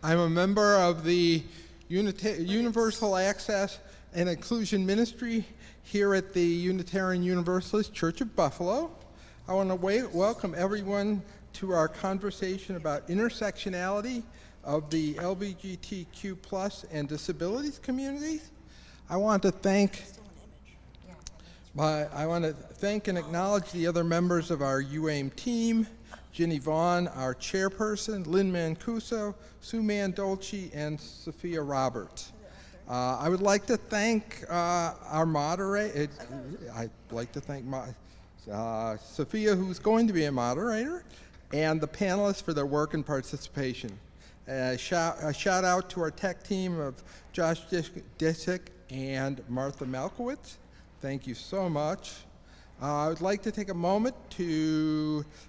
I'm a member of the Universal Access and Inclusion Ministry here at the Unitarian Universalist Church of Buffalo. I want to welcome everyone to our conversation about intersectionality of the LGBTQ and disabilities communities. I want to thank and acknowledge the other members of our UAIM team, Ginny Vaughn, our chairperson, Lynn Mancuso, Sue Mandolci, and Sophia Roberts. I would like to thank our moderator. I'd like to thank Sophia, who's going to be a moderator, and the panelists for their work and participation. A shout out to our tech team of Josh Disick and Martha Malkowitz. Thank you so much. I would like to take a moment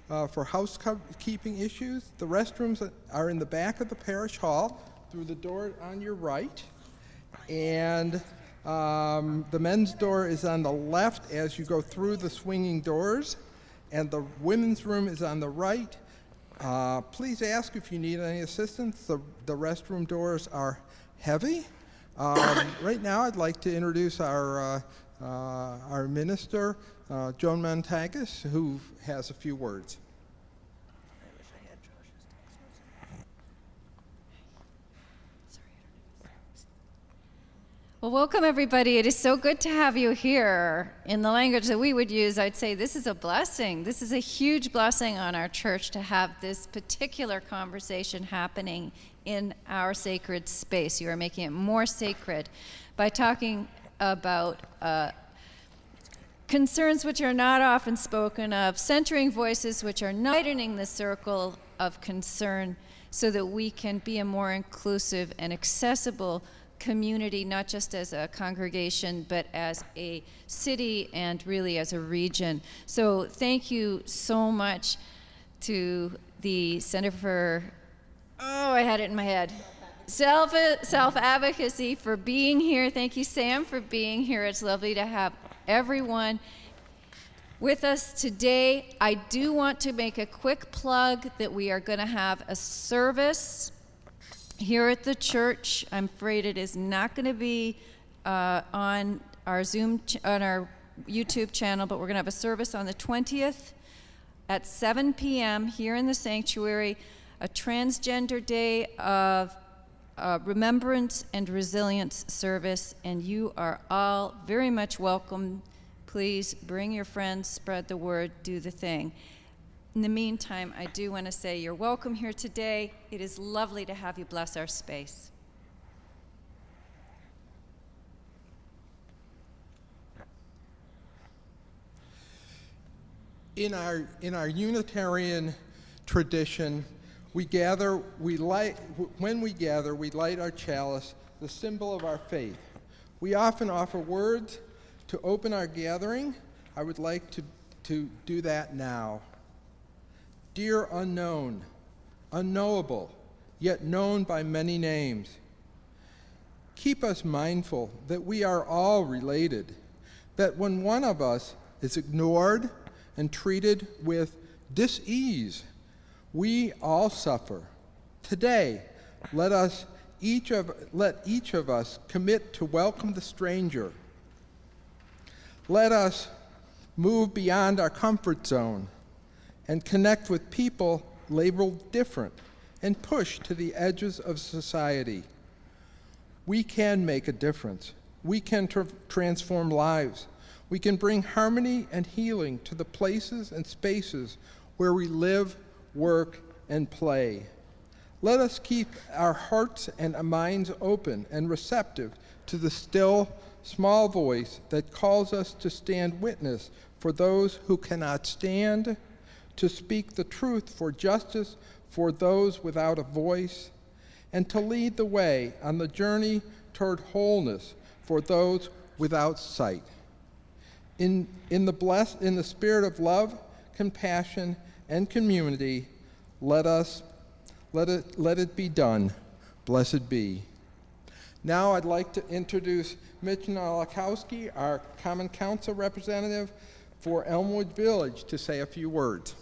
for housekeeping issues. The restrooms are in the back of the parish hall through the door on your right. And the men's door is on the left as you go through the swinging doors. And the women's room is on the right. Please ask if you need any assistance. The restroom doors are heavy. Right now I'd like to introduce our minister, Joan Montagus, who has a few words. Well, welcome everybody. It is so good to have you here. In the language that we would use, I'd say this is a blessing. This is a huge blessing on our church to have this particular conversation happening in our sacred space. You are making it more sacred by talking about concerns which are not often spoken of, centering voices which are not widening the circle of concern so that we can be a more inclusive and accessible community, not just as a congregation, but as a city and really as a region. So thank you so much to the Center for, I had it in my head, Self-Advocacy for being here. Thank you, Sam, for being here. It's lovely to have everyone with us today. I do want to make a quick plug that we are going to have a service here at the church. I'm afraid it is not going to be on our on our YouTube channel, but we're going to have a service on the 20th at 7 p.m. here in the sanctuary, a transgender day of remembrance and resilience service, and you are all very much welcome. Please bring your friends, spread the word, do the thing. In the meantime, I do want to say you're welcome here today. It is lovely to have you bless our space. In our Unitarian tradition, when we light our chalice, the symbol of our faith. We often offer words to open our gathering. I would like to do that now. Dear unknown, unknowable, yet known by many names, keep us mindful that we are all related, that when one of us is ignored and treated with dis-ease, we all suffer. Today, let each of us commit to welcome the stranger. Let us move beyond our comfort zone and connect with people labeled different and push to the edges of society. We can make a difference. We can transform lives. We can bring harmony and healing to the places and spaces where we live, work, and play. Let us keep our hearts and minds open and receptive to the still, small voice that calls us to stand witness for those who cannot stand, to speak the truth for justice for those without a voice, and to lead the way on the journey toward wholeness for those without sight. In the spirit of love, compassion, and community, let it be done. Blessed be. Now I'd like to introduce Mitch Nowakowski, our Common Council representative for Elmwood Village, to say a few words.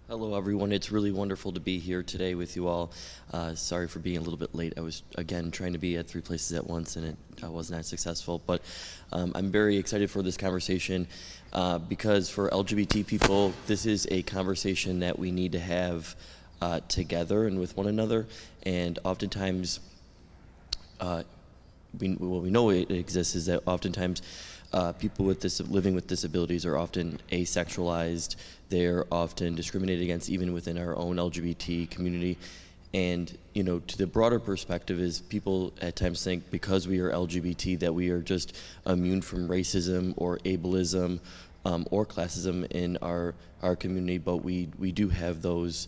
Hello, everyone. It's really wonderful to be here today with you all. Sorry for being a little bit late. I was, again, trying to be at 3 places at once, and I was not successful. But I'm very excited for this conversation because for LGBT people, this is a conversation that we need to have together and with one another. And oftentimes, what we know it exists is that oftentimes people living with disabilities are often asexualized. They're often discriminated against even within our own LGBT community. And, you know, to the broader perspective is people at times think because we are LGBT that we are just immune from racism or ableism or classism in our community, but we do have those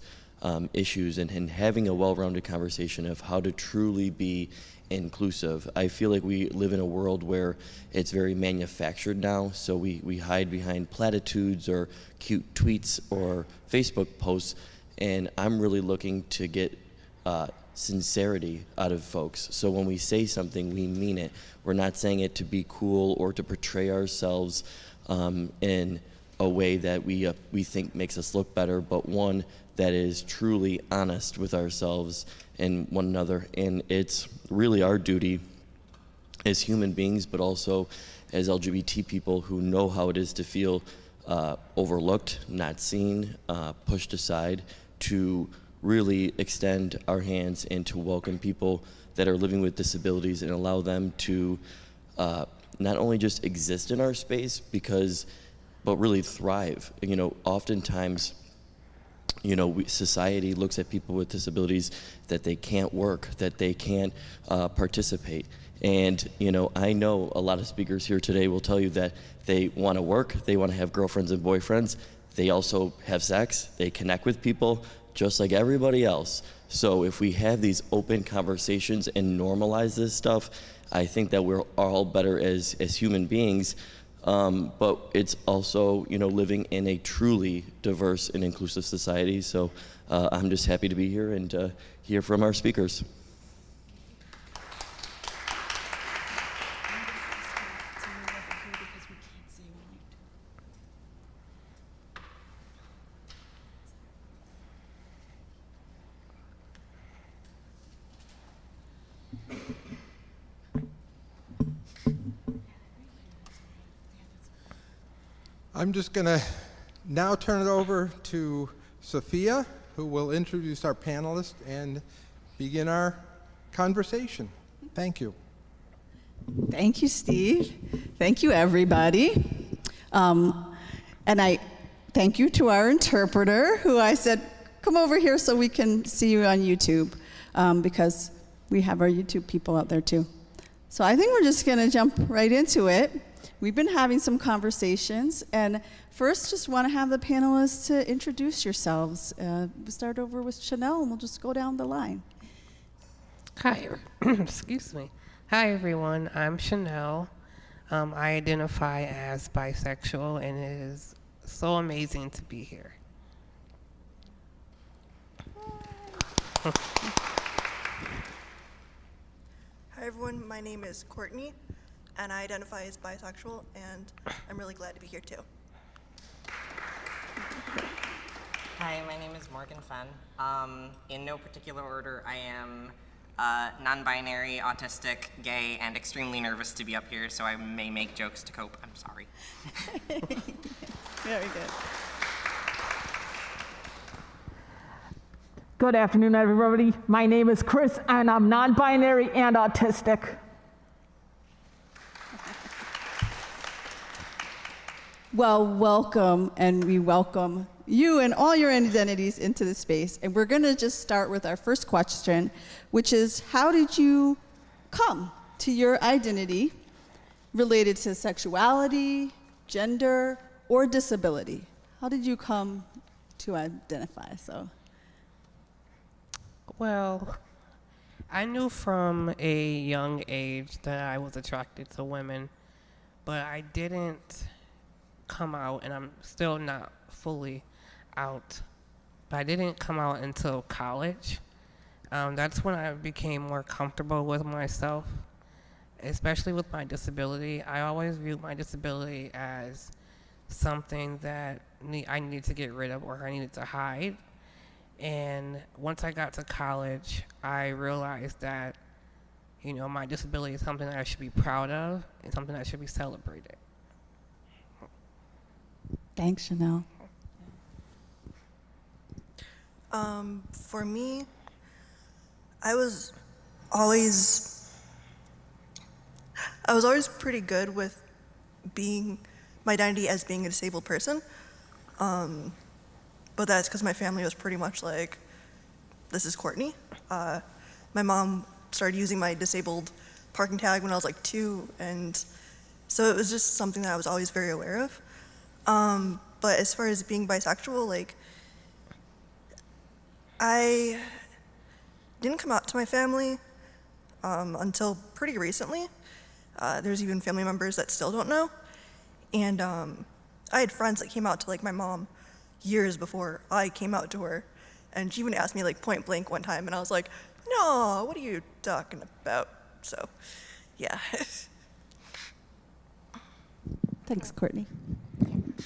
issues, and having a well-rounded conversation of how to truly be inclusive. I feel like we live in a world where it's very manufactured now, so we hide behind platitudes or cute tweets or Facebook posts, and I'm really looking to get sincerity out of folks. So when we say something, we mean it. We're not saying it to be cool or to portray ourselves in a way that we think makes us look better, but one that is truly honest with ourselves and one another. And it's really our duty as human beings, but also as LGBT people who know how it is to feel overlooked, not seen, pushed aside, to really extend our hands and to welcome people that are living with disabilities and allow them to not only just exist in our space but really thrive. You know, oftentimes, you know, society looks at people with disabilities that they can't work, that they can't participate. And, you know, I know a lot of speakers here today will tell you that they want to work, they want to have girlfriends and boyfriends, they also have sex, they connect with people just like everybody else. So if we have these open conversations and normalize this stuff, I think that we're all better as human beings. But it's also, you know, living in a truly diverse and inclusive society. So I'm just happy to be here and hear from our speakers. I'm just going to now turn it over to Sophia, who will introduce our panelists and begin our conversation. Thank you. Thank you, Steve. Thank you, everybody. And I thank you to our interpreter, who I said, come over here so we can see you on YouTube, because we have our YouTube people out there too. So I think we're just going to jump right into it. We've been having some conversations, and first just want to have the panelists to introduce yourselves. We'll start over with Chanel, and we'll just go down the line. Hi, excuse me. Hi, everyone. I'm Chanel. I identify as bisexual, and it is so amazing to be here. Hi, everyone. My name is Courtney, and I identify as bisexual, and I'm really glad to be here, too. Hi, my name is Morgan Fenn. In no particular order, I am non-binary, autistic, gay, and extremely nervous to be up here, so I may make jokes to cope. I'm sorry. Very good. Good afternoon, everybody. My name is Chris, and I'm non-binary and autistic. Well, welcome, and we welcome you and all your identities into the space. And we're going to just start with our first question, which is, how did you come to your identity related to sexuality, gender, or disability? How did you come to identify? Well, I knew from a young age that I was attracted to women, but I didn't come out, and I'm still not fully out, but I didn't come out until college. That's when I became more comfortable with myself, especially with my disability. I always viewed my disability as something that I needed to get rid of or I needed to hide. And once I got to college, I realized that, you know, my disability is something that I should be proud of and something that should be celebrated. Thanks, Chanel. For me, I was always pretty good with being my identity as being a disabled person. But that's because my family was pretty much like, this is Courtney. My mom started using my disabled parking tag when I was like 2, and so it was just something that I was always very aware of. But as far as being bisexual, like, I didn't come out to my family until pretty recently. There's even family members that still don't know. And I had friends that came out to like my mom years before I came out to her. And she even asked me like point blank one time, and I was like, no, what are you talking about? So, yeah. Thanks, Courtney.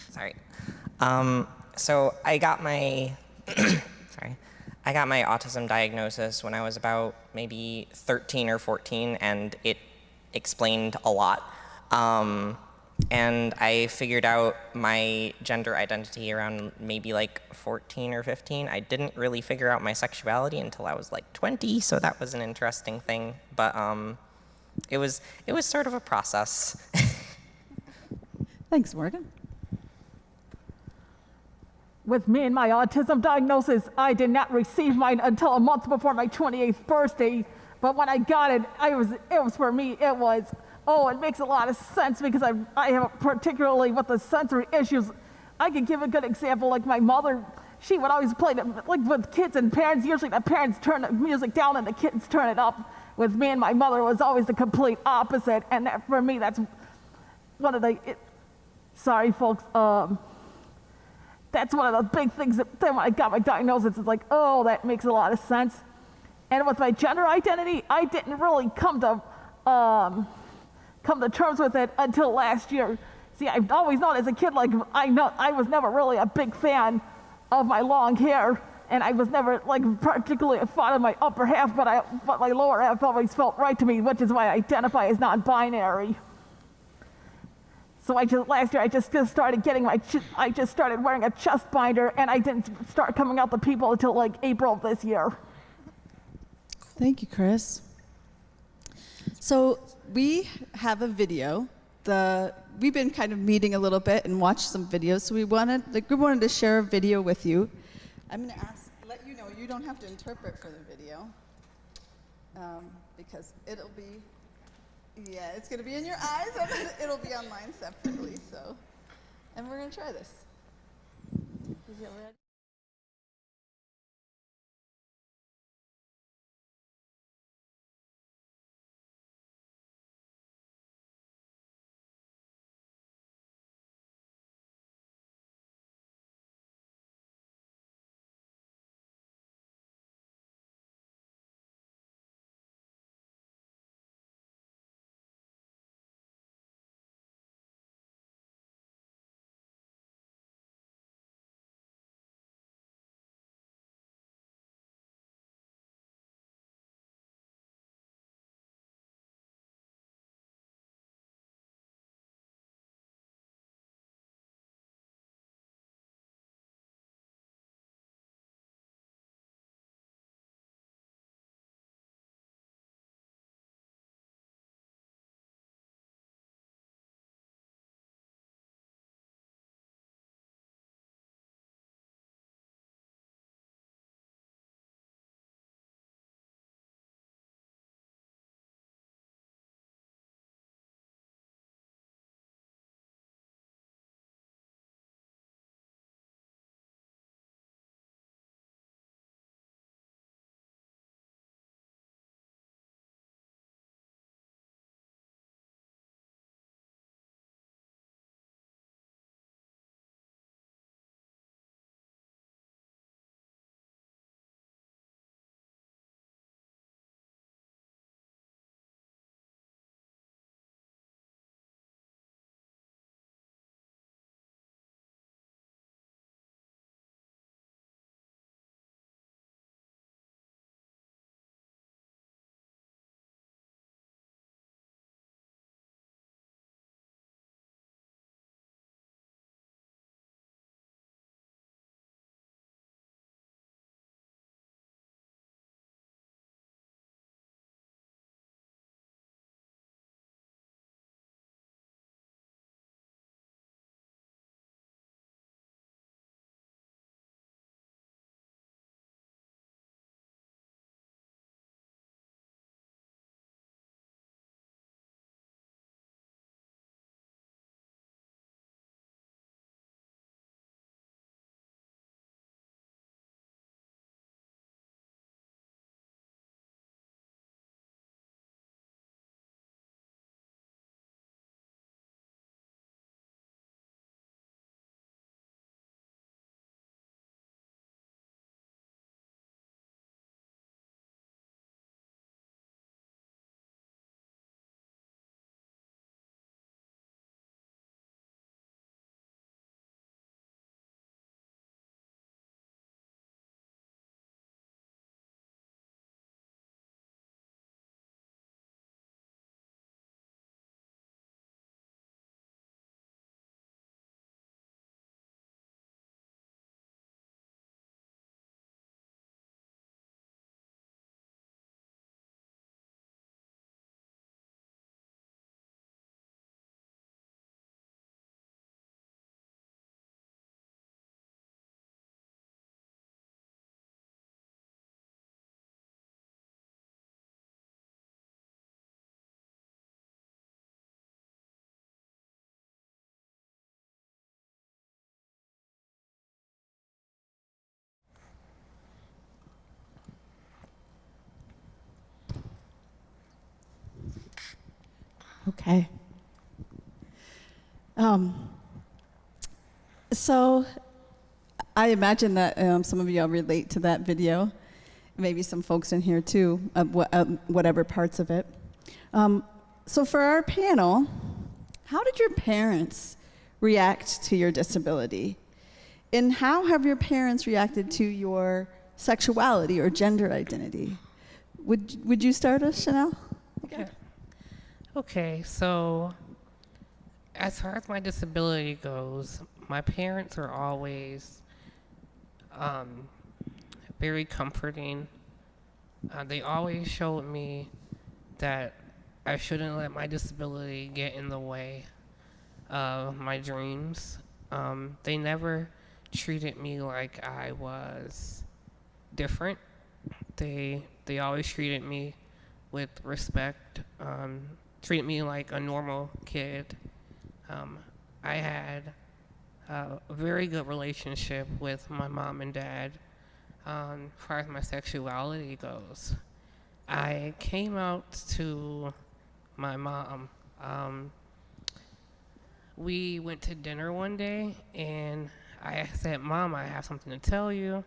Sorry. So I got my I got my autism diagnosis when I was about maybe 13 or 14, and it explained a lot. And I figured out my gender identity around maybe like 14 or 15. I didn't really figure out my sexuality until I was like 20, so that was an interesting thing. But it was sort of a process. Thanks, Morgan. With me and my autism diagnosis, I did not receive mine until a month before my 28th birthday. But when I got it, it was for me, it was, oh, it makes a lot of sense because I have particularly with the sensory issues. I can give a good example, like my mother, she would always play, like with kids and parents, usually the parents turn the music down and the kids turn it up. With me and my mother, it was always the complete opposite. And that, for me, that's one of the, sorry folks, that's one of the big things that then when I got my diagnosis, it's like, oh, that makes a lot of sense. And with my gender identity, I didn't really come to terms with it until last year. See, I've always known as a kid, like I was never really a big fan of my long hair, and I was never like particularly fond of my upper half, but my lower half always felt right to me, which is why I identify as non-binary. So last year I just started getting I just started wearing a chest binder, and I didn't start coming out to people until like April of this year. Thank you, Chris. So we have a video. We've been kind of meeting a little bit and watched some videos. So the group wanted to share a video with you. I'm going to let you know you don't have to interpret for the video because it'll be. Yeah, it's going to be in your eyes, and it'll be online separately. So, and we're going to try this. Is it ready? Okay. So I imagine that some of y'all relate to that video. Maybe some folks in here too, whatever parts of it. So for our panel, how did your parents react to your disability? And how have your parents reacted to your sexuality or gender identity? Would you start us, Chanel? Yeah. Okay, so as far as my disability goes, my parents are always very comforting. They always showed me that I shouldn't let my disability get in the way of my dreams. They never treated me like I was different. They always treated me with respect, treated me like a normal kid. I had a very good relationship with my mom and dad as far as my sexuality goes. I came out to my mom. We went to dinner one day, and I said, "Mom, I have something to tell you."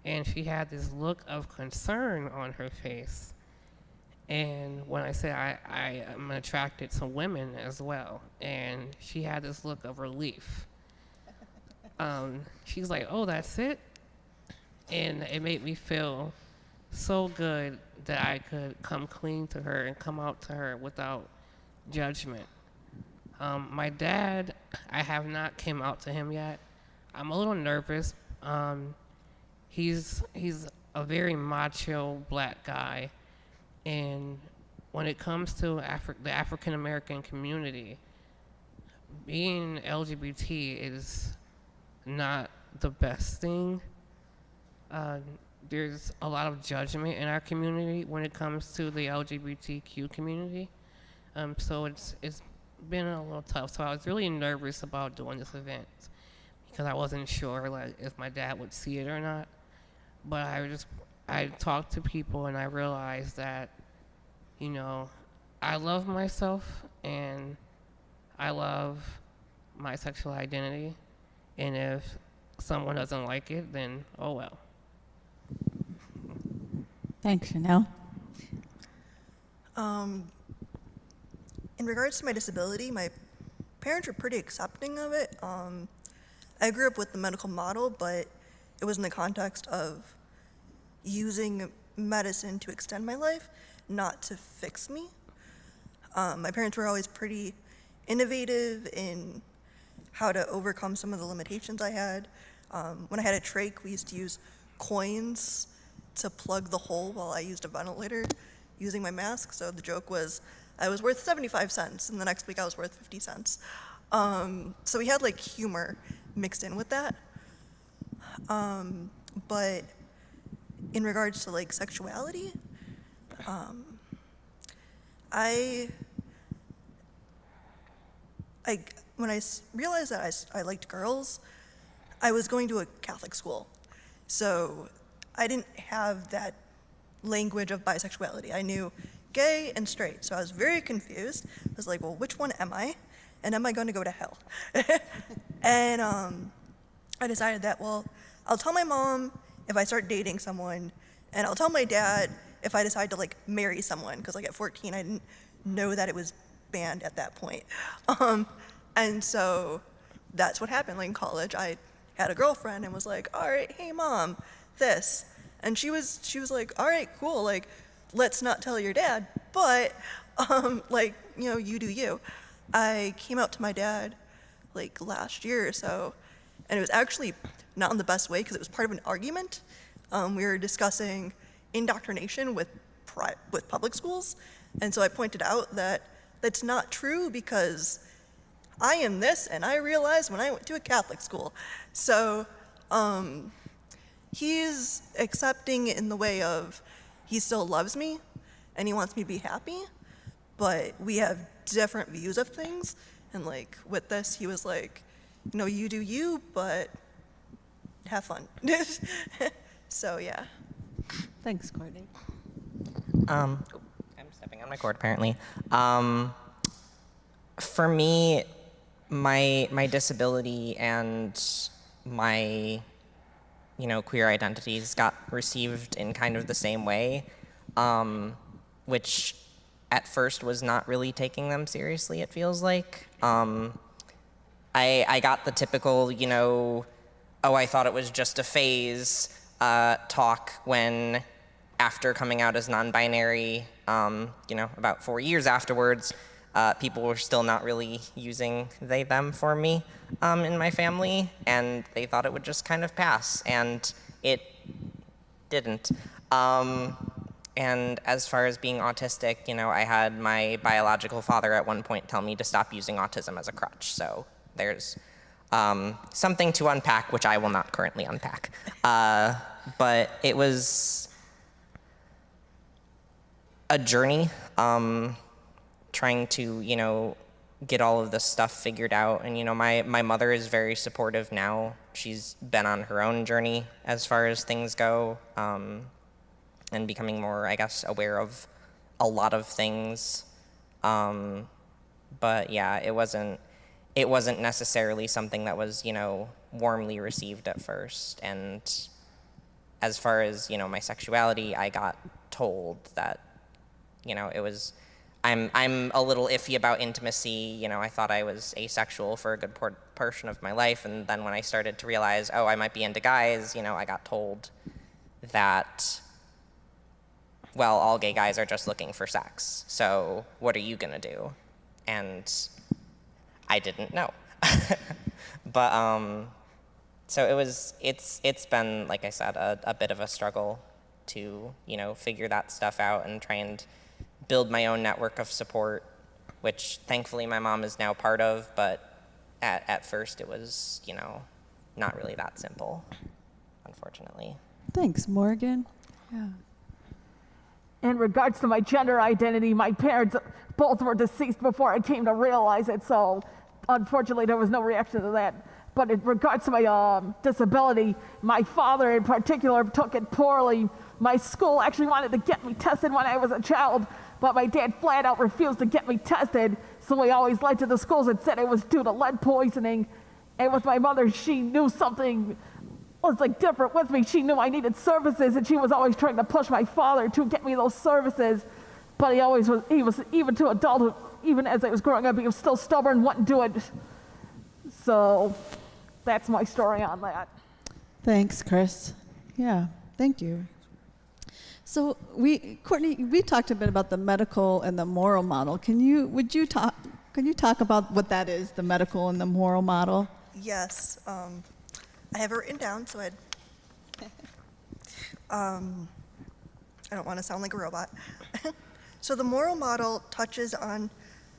And she had this look of concern on her face. And when I said I am attracted to women as well, and she had this look of relief. She's like, "Oh, that's it?" And it made me feel so good that I could come clean to her and come out to her without judgment. My dad, I have not came out to him yet. I'm a little nervous. He's a very macho black guy, and when it comes to the African American community, being LGBT is not the best thing. There's a lot of judgment in our community when it comes to the LGBTQ community. So it's been a little tough. So I was really nervous about doing this event because I wasn't sure like if my dad would see it or not. But I talked to people and I realized that, you know, I love myself and I love my sexual identity. And if someone doesn't like it, then oh well. Thanks, Chanel. In regards to my disability, my parents were pretty accepting of it. I grew up with the medical model, but it was in the context of using medicine to extend my life, not to fix me. My parents were always pretty innovative in how to overcome some of the limitations I had. When I had a trach, we used to use coins to plug the hole while I used a ventilator using my mask. So the joke was I was worth 75 cents, and the next week I was worth 50 cents. So we had like humor mixed in with that. But in regards to like sexuality, when I realized that I liked girls, I was going to a Catholic school. So I didn't have that language of bisexuality. I knew gay and straight, so I was very confused. I was like, well, which one am I? And am I going to go to hell? And I decided that, well, I'll tell my mom if I start dating someone, and I'll tell my dad if I decide to like marry someone, because like at 14, I didn't know that it was banned at that point. And so that's what happened. Like in college, I had a girlfriend and was like, all right, hey mom, this. And she was like, all right, cool, like, let's not tell your dad, but like, you know, you do you. I came out to my dad like last year or so, and it was actually not in the best way because it was part of an argument. We were discussing indoctrination with public schools, and so I pointed out that that's not true because I am this, and I realized when I went to a Catholic school. So he's accepting in the way of he still loves me, and he wants me to be happy, but we have different views of things. And like with this, he was like, you know, you do you, but have fun. So yeah. Thanks, Courtney. I'm stepping on my cord apparently. For me, my disability and my, queer identities got received in kind of the same way, which at first was not really taking them seriously, it feels like. I got the typical, oh, I thought it was just a phase talk when, after coming out as non-binary, about 4 years afterwards, people were still not really using they, them for me in my family, and they thought it would just kind of pass, and it didn't. And as far as being autistic, I had my biological father at one point tell me to stop using autism as a crutch, so there's something to unpack, which I will not currently unpack. But it was a journey, trying to, get all of this stuff figured out. And, my mother is very supportive now. She's been on her own journey as far as things go, and becoming more, I guess, aware of a lot of things. But yeah, it wasn't necessarily something that was, warmly received at first. And as far as, my sexuality, I got told that, it was, I'm a little iffy about intimacy. I thought I was asexual for a good portion of my life. And then when I started to realize, oh, I might be into guys, I got told that, well, all gay guys are just looking for sex. So what are you gonna do? And I didn't know. But so it's been, like I said, a bit of a struggle to, figure that stuff out and try and build my own network of support, which thankfully my mom is now part of, but at first it was, not really that simple, unfortunately. Thanks, Morgan. Yeah. In regards to my gender identity, my parents both were deceased before I came to realize it, so unfortunately there was no reaction to that. But in regards to my disability, my father in particular took it poorly. My school actually wanted to get me tested when I was a child, but my dad flat out refused to get me tested, so we always lied to the schools and said it was due to lead poisoning. And with my mother, she knew something was different with me. She knew I needed services, and she was always trying to push my father to get me those services. But he was even to adulthood, even as I was growing up, he was still stubborn, wouldn't do it. So that's my story on that. Thanks, Chris. Yeah, thank you. So Courtney, we talked a bit about the medical and the moral model. Can you talk about what that is, the medical and the moral model? Yes. I have it written down, so I don't want to sound like a robot. So the moral model touches on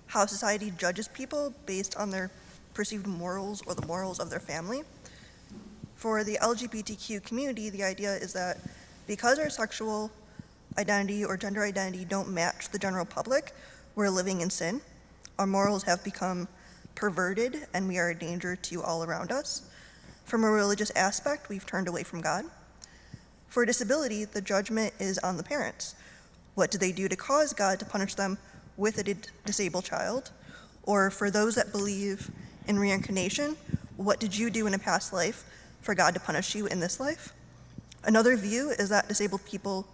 how society judges people based on their perceived morals or the morals of their family. For the LGBTQ community, the idea is that because our sexual identity or gender identity don't match the general public, we're living in sin. Our morals have become perverted, and we are a danger to all around us. From a religious aspect, we've turned away from God. For disability, the judgment is on the parents. What do they do to cause God to punish them with a disabled child? Or for those that believe in reincarnation, what did you do in a past life for God to punish you in this life? Another view is that disabled people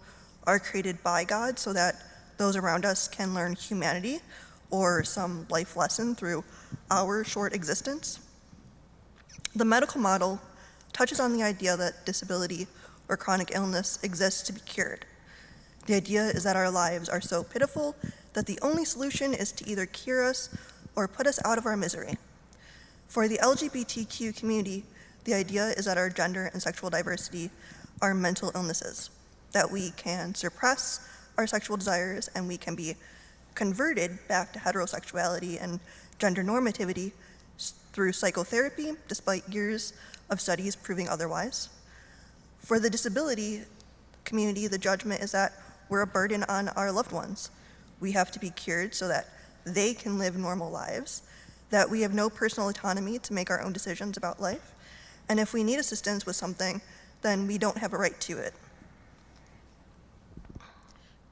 are created by God so that those around us can learn humanity or some life lesson through our short existence. The medical model touches on the idea that disability or chronic illness exists to be cured. The idea is that our lives are so pitiful that the only solution is to either cure us or put us out of our misery. For the LGBTQ community, the idea is that our gender and sexual diversity are mental illnesses, that we can suppress our sexual desires and we can be converted back to heterosexuality and gender normativity through psychotherapy, despite years of studies proving otherwise. For the disability community, the judgment is that we're a burden on our loved ones. We have to be cured so that they can live normal lives, that we have no personal autonomy to make our own decisions about life, and if we need assistance with something, then we don't have a right to it.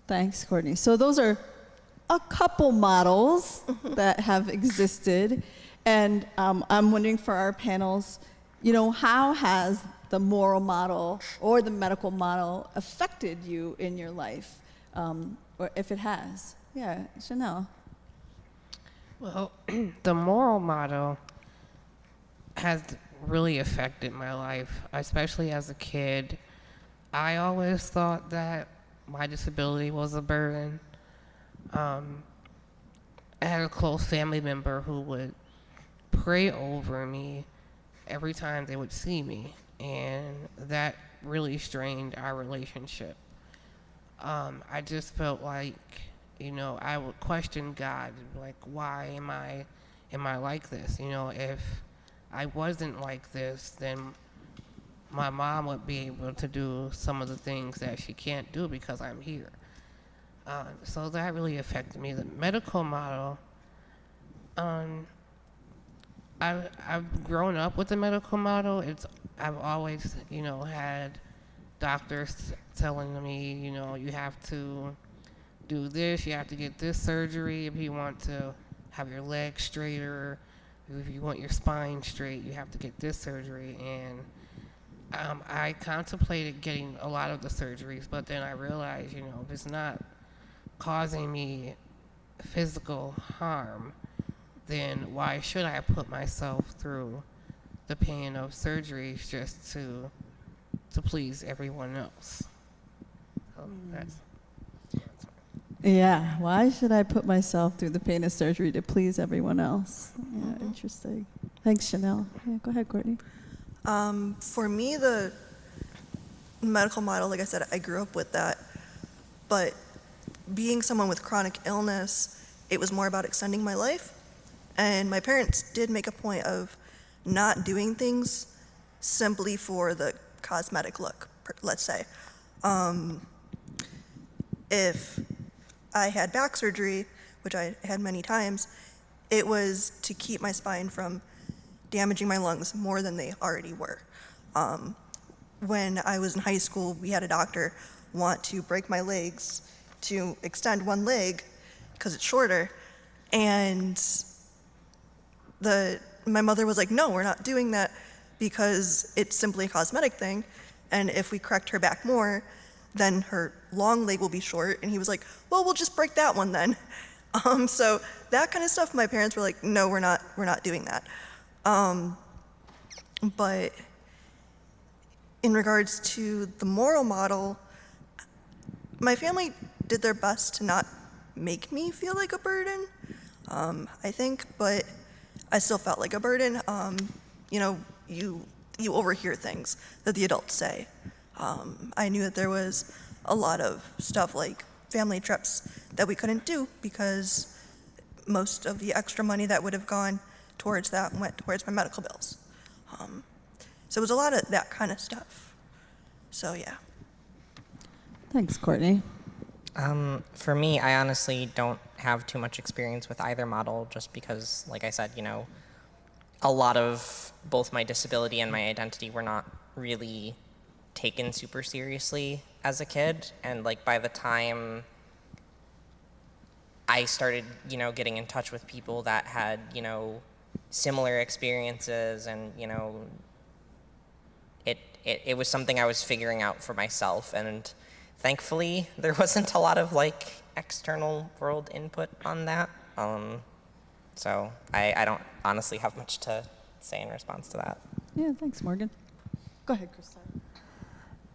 Thanks, Courtney. So those are a couple models that have existed, and I'm wondering for our panels, how has the moral model or the medical model affected you in your life, or if it has? Yeah, Chanel. Well, the moral model has really affected my life, especially as a kid. I always thought that my disability was a burden. I had a close family member who would pray over me every time they would see me, and that really strained our relationship. I just felt like, I would question God, like, why am I like this? If I wasn't like this, then my mom would be able to do some of the things that she can't do because I'm here. So that really affected me. The medical model, I've grown up with the medical model. I've always, had doctors telling me, you have to do this, you have to get this surgery if you want to have your legs straighter, if you want your spine straight, you have to get this surgery. And I contemplated getting a lot of the surgeries, but then I realized, if it's not causing me physical harm, then why should I put myself through the pain of surgeries just to please everyone else? So Yeah, why should I put myself through the pain of surgery to please everyone else? Yeah, interesting. Thanks, Chanel. Yeah, go ahead, Courtney. For me, the medical model, like I said, I grew up with that. But being someone with chronic illness, it was more about extending my life. And my parents did make a point of not doing things simply for the cosmetic look, let's say. If I had back surgery, which I had many times, it was to keep my spine from damaging my lungs more than they already were. When I was in high school, we had a doctor want to break my legs to extend one leg because it's shorter, and my mother was like, no, we're not doing that because it's simply a cosmetic thing, and if we correct her back more, then her long leg will be short. And he was like, well, we'll just break that one then. So that kind of stuff, my parents were like, no, we're not doing that. But in regards to the moral model, my family did their best to not make me feel like a burden, I think, but I still felt like a burden. You overhear things that the adults say. I knew that there was a lot of stuff like family trips that we couldn't do because most of the extra money that would have gone towards that went towards my medical bills. So it was a lot of that kind of stuff. So yeah. Thanks, Courtney. For me, I honestly don't have too much experience with either model just because, like I said, a lot of both my disability and my identity were not really taken super seriously as a kid. And like by the time I started, getting in touch with people that had, similar experiences and, it was something I was figuring out for myself. And thankfully, there wasn't a lot of external world input on that. So I don't honestly have much to say in response to that. Yeah, thanks, Morgan. Go ahead, Krista.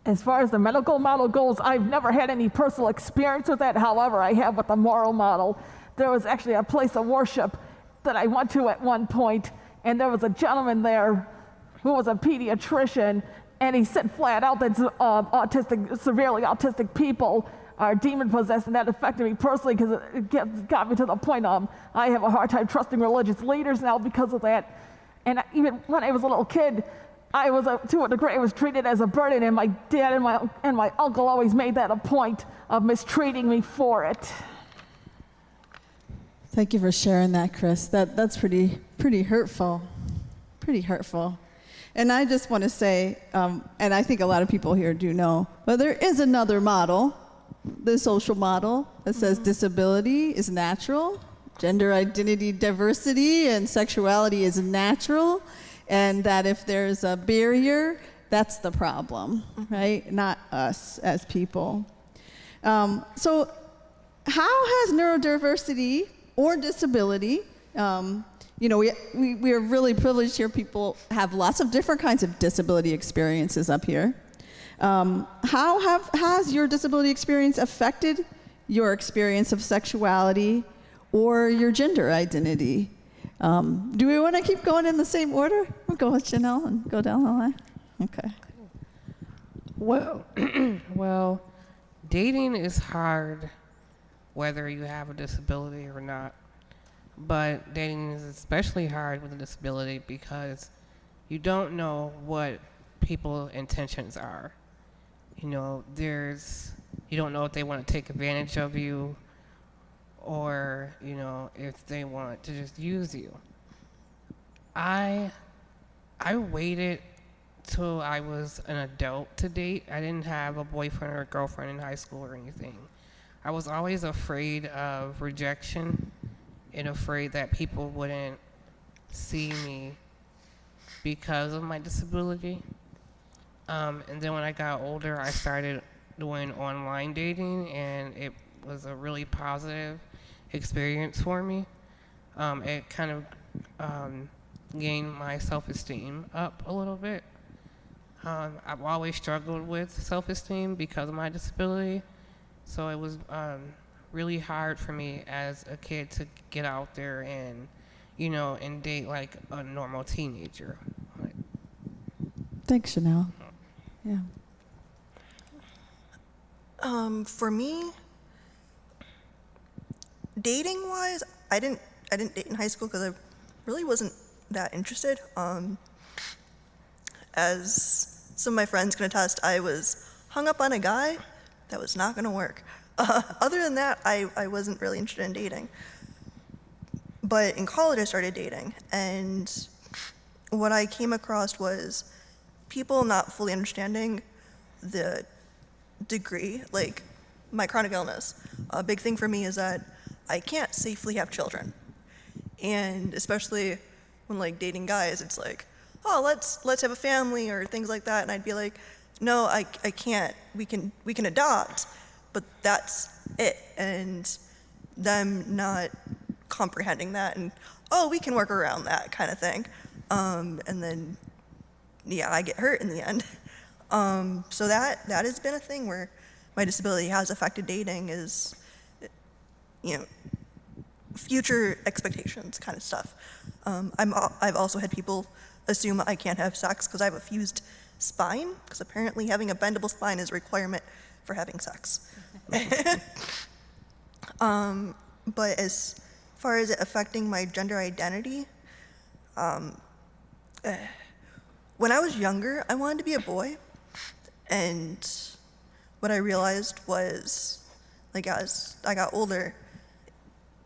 As far as the medical model goes, I've never had any personal experience with that. However, I have with the moral model. There was actually a place of worship that I went to at one point, and there was a gentleman there who was a pediatrician, and he said flat out that severely autistic people are demon-possessed, and that affected me personally because it got me to the point I have a hard time trusting religious leaders now because of that. And even when I was a little kid, I was to a degree I was treated as a burden, and my dad and my uncle always made that a point of mistreating me for it. Thank you for sharing that, Chris. That's pretty hurtful, pretty hurtful. And I just want to say, and I think a lot of people here do know, but there is another model the social model that says disability is natural, gender identity diversity and sexuality is natural, and that if there's a barrier, that's the problem, right? Not us as people. So how has neurodiversity or disability, we are really privileged here. People have lots of different kinds of disability experiences up here. How has your disability experience affected your experience of sexuality or your gender identity? Do we want to keep going in the same order? We'll go with Janelle and go down the line. Okay. Well, dating is hard whether you have a disability or not. But dating is especially hard with a disability because you don't know what people's intentions are. You don't know if they want to take advantage of you or, if they want to just use you. I waited till I was an adult to date. I didn't have a boyfriend or a girlfriend in high school or anything. I was always afraid of rejection and afraid that people wouldn't see me because of my disability. And then when I got older, I started doing online dating, and it was a really positive experience for me. It kind of gained my self-esteem up a little bit. I've always struggled with self-esteem because of my disability, so it was really hard for me as a kid to get out there and, and date like a normal teenager. Thanks, Janelle. Yeah. For me, dating-wise, I didn't date in high school because I really wasn't that interested. As some of my friends can attest, I was hung up on a guy that was not going to work. Other than that, I wasn't really interested in dating. But in college, I started dating, and what I came across was people not fully understanding the degree, like my chronic illness. A big thing for me is that I can't safely have children. And especially when dating guys, it's like, oh, let's have a family or things like that. And I'd be like, no, I can't. We can adopt, but that's it. And them not comprehending that and, oh, we can work around that kind of thing. And then, yeah, I get hurt in the end. So that has been a thing where my disability has affected dating is, future expectations kind of stuff. I've also had people assume I can't have sex because I have a fused spine, because apparently having a bendable spine is a requirement for having sex. But as far as it affecting my gender identity, when I was younger, I wanted to be a boy, and what I realized was, as I got older,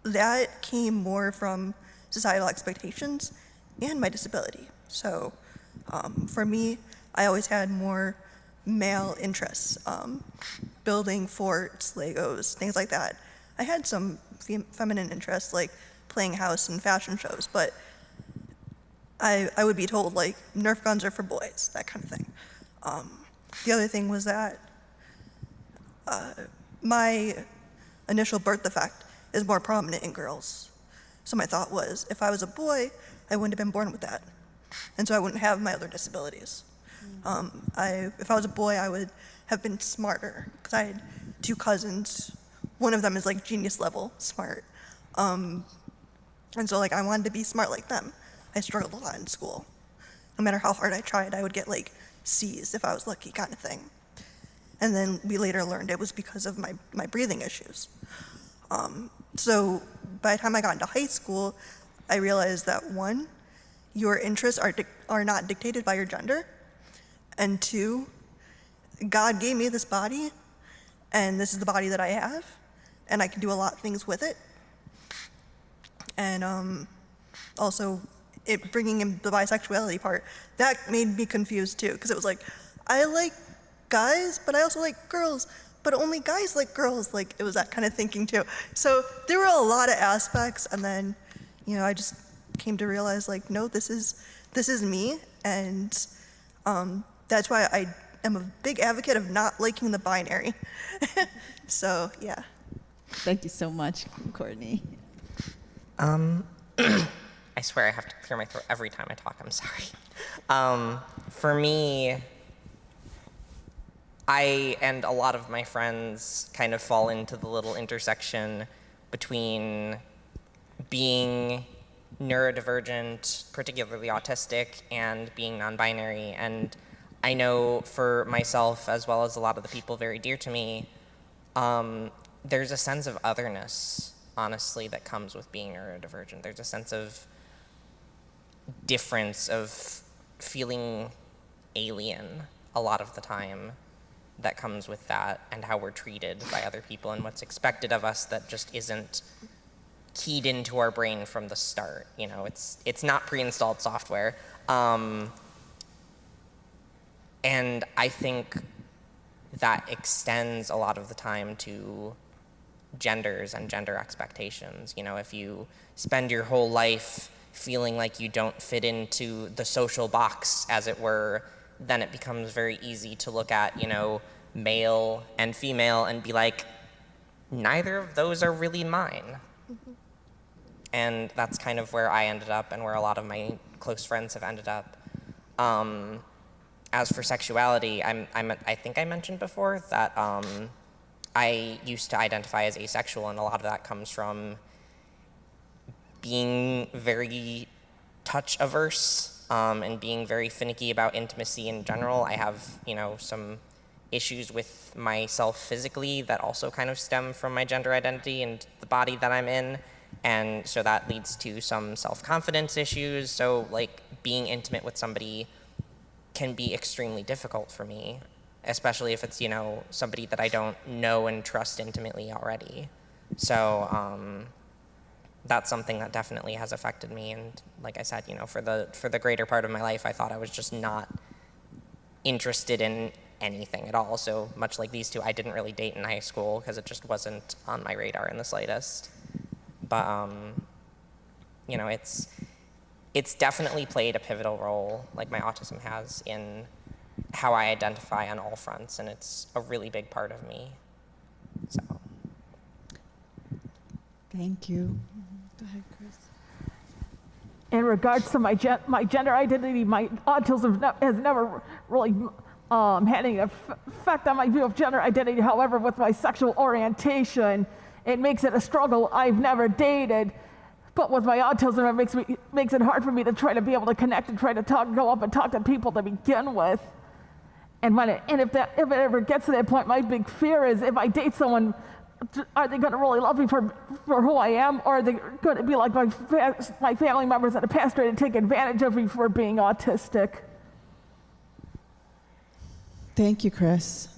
that came more from societal expectations and my disability. So for me, I always had more male interests, building forts, Legos, things like that. I had some feminine interests, like playing house and fashion shows, but I would be told, Nerf guns are for boys, that kind of thing. The other thing was that my initial birth defect is more prominent in girls. So my thought was, if I was a boy, I wouldn't have been born with that. And so I wouldn't have my other disabilities. If I was a boy, I would have been smarter, because I had two cousins. One of them is genius level smart. And so I wanted to be smart like them. I struggled a lot in school. No matter how hard I tried, I would get C's if I was lucky, kind of thing. And then we later learned it was because of my breathing issues. So by the time I got into high school, I realized that one, your interests are not dictated by your gender, and two, God gave me this body, and this is the body that I have, and I can do a lot of things with it. And also, bringing in the bisexuality part, that made me confused too, because it was I like guys, but I also like girls, but only guys like girls. Like, it was that kind of thinking too. So there were a lot of aspects, and then, I just came to realize, like, no, this is me, and that's why I am a big advocate of not liking the binary. So, yeah. Thank you so much, Courtney. I swear I have to clear my throat every time I talk. I'm sorry. For me, I and a lot of my friends kind of fall into the little intersection between being neurodivergent, particularly autistic, and being non-binary. And I know for myself, as well as a lot of the people very dear to me, there's a sense of otherness, honestly, that comes with being neurodivergent. There's a sense of difference, of feeling alien a lot of the time that comes with that, and how we're treated by other people and what's expected of us that just isn't keyed into our brain from the start. It's not pre-installed software. And I think that extends a lot of the time to genders and gender expectations. If you spend your whole life feeling like you don't fit into the social box, as it were, then it becomes very easy to look at, male and female and be like, neither of those are really mine. Mm-hmm. And that's kind of where I ended up, and where a lot of my close friends have ended up. As for sexuality, I think I mentioned before that I used to identify as asexual, and a lot of that comes from being very touch averse and being very finicky about intimacy in general. I have, some issues with myself physically that also kind of stem from my gender identity and the body that I'm in. And so that leads to some self-confidence issues. So, like, being intimate with somebody can be extremely difficult for me, especially if it's, somebody that I don't know and trust intimately already. So that's something that definitely has affected me. And like I said, for the greater part of my life, I thought I was just not interested in anything at all. So much like these two, I didn't really date in high school because it just wasn't on my radar in the slightest. But it's definitely played a pivotal role, like my autism has, in how I identify on all fronts, and it's a really big part of me. So. Thank you. Go ahead, Chris. In regards to my gender identity, my autism has never really had any effect on my view of gender identity. However, with my sexual orientation, it makes it a struggle. I've never dated, but with my autism, it makes it hard for me to try to be able to connect and try to go up and talk to people to begin with. And if it ever gets to that point, my big fear is, if I date someone, are they going to really love me for who I am, or are they going to be like my family members that are castrated and take advantage of me for being autistic? Thank you, Chris.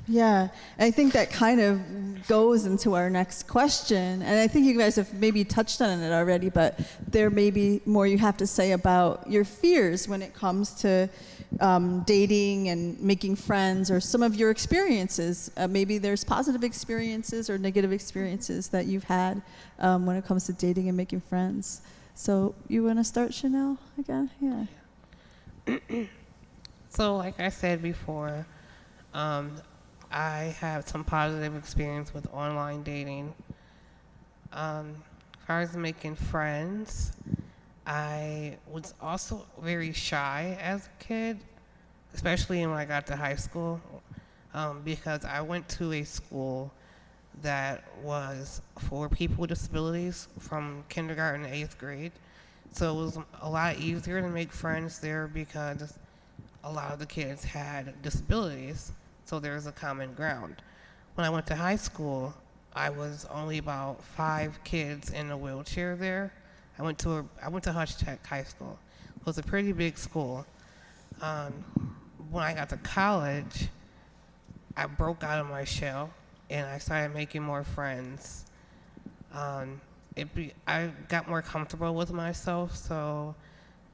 Yeah, I think that kind of goes into our next question, and I think you guys have maybe touched on it already, but there may be more you have to say about your fears when it comes to dating and making friends, or some of your experiences. Maybe there's positive experiences or negative experiences that you've had when it comes to dating and making friends. So you want to start, Chanel, again? Yeah. So like I said before, I have some positive experience with online dating. As far as making friends, I was also very shy as a kid, especially when I got to high school, because I went to a school that was for people with disabilities from kindergarten to 8th grade. So it was a lot easier to make friends there because a lot of the kids had disabilities, so there was a common ground. When I went to high school, I was only about 5 kids in a wheelchair there. I went to Hutch Tech High School. It was a pretty big school. When I got to college, I broke out of my shell and I started making more friends. I got more comfortable with myself, so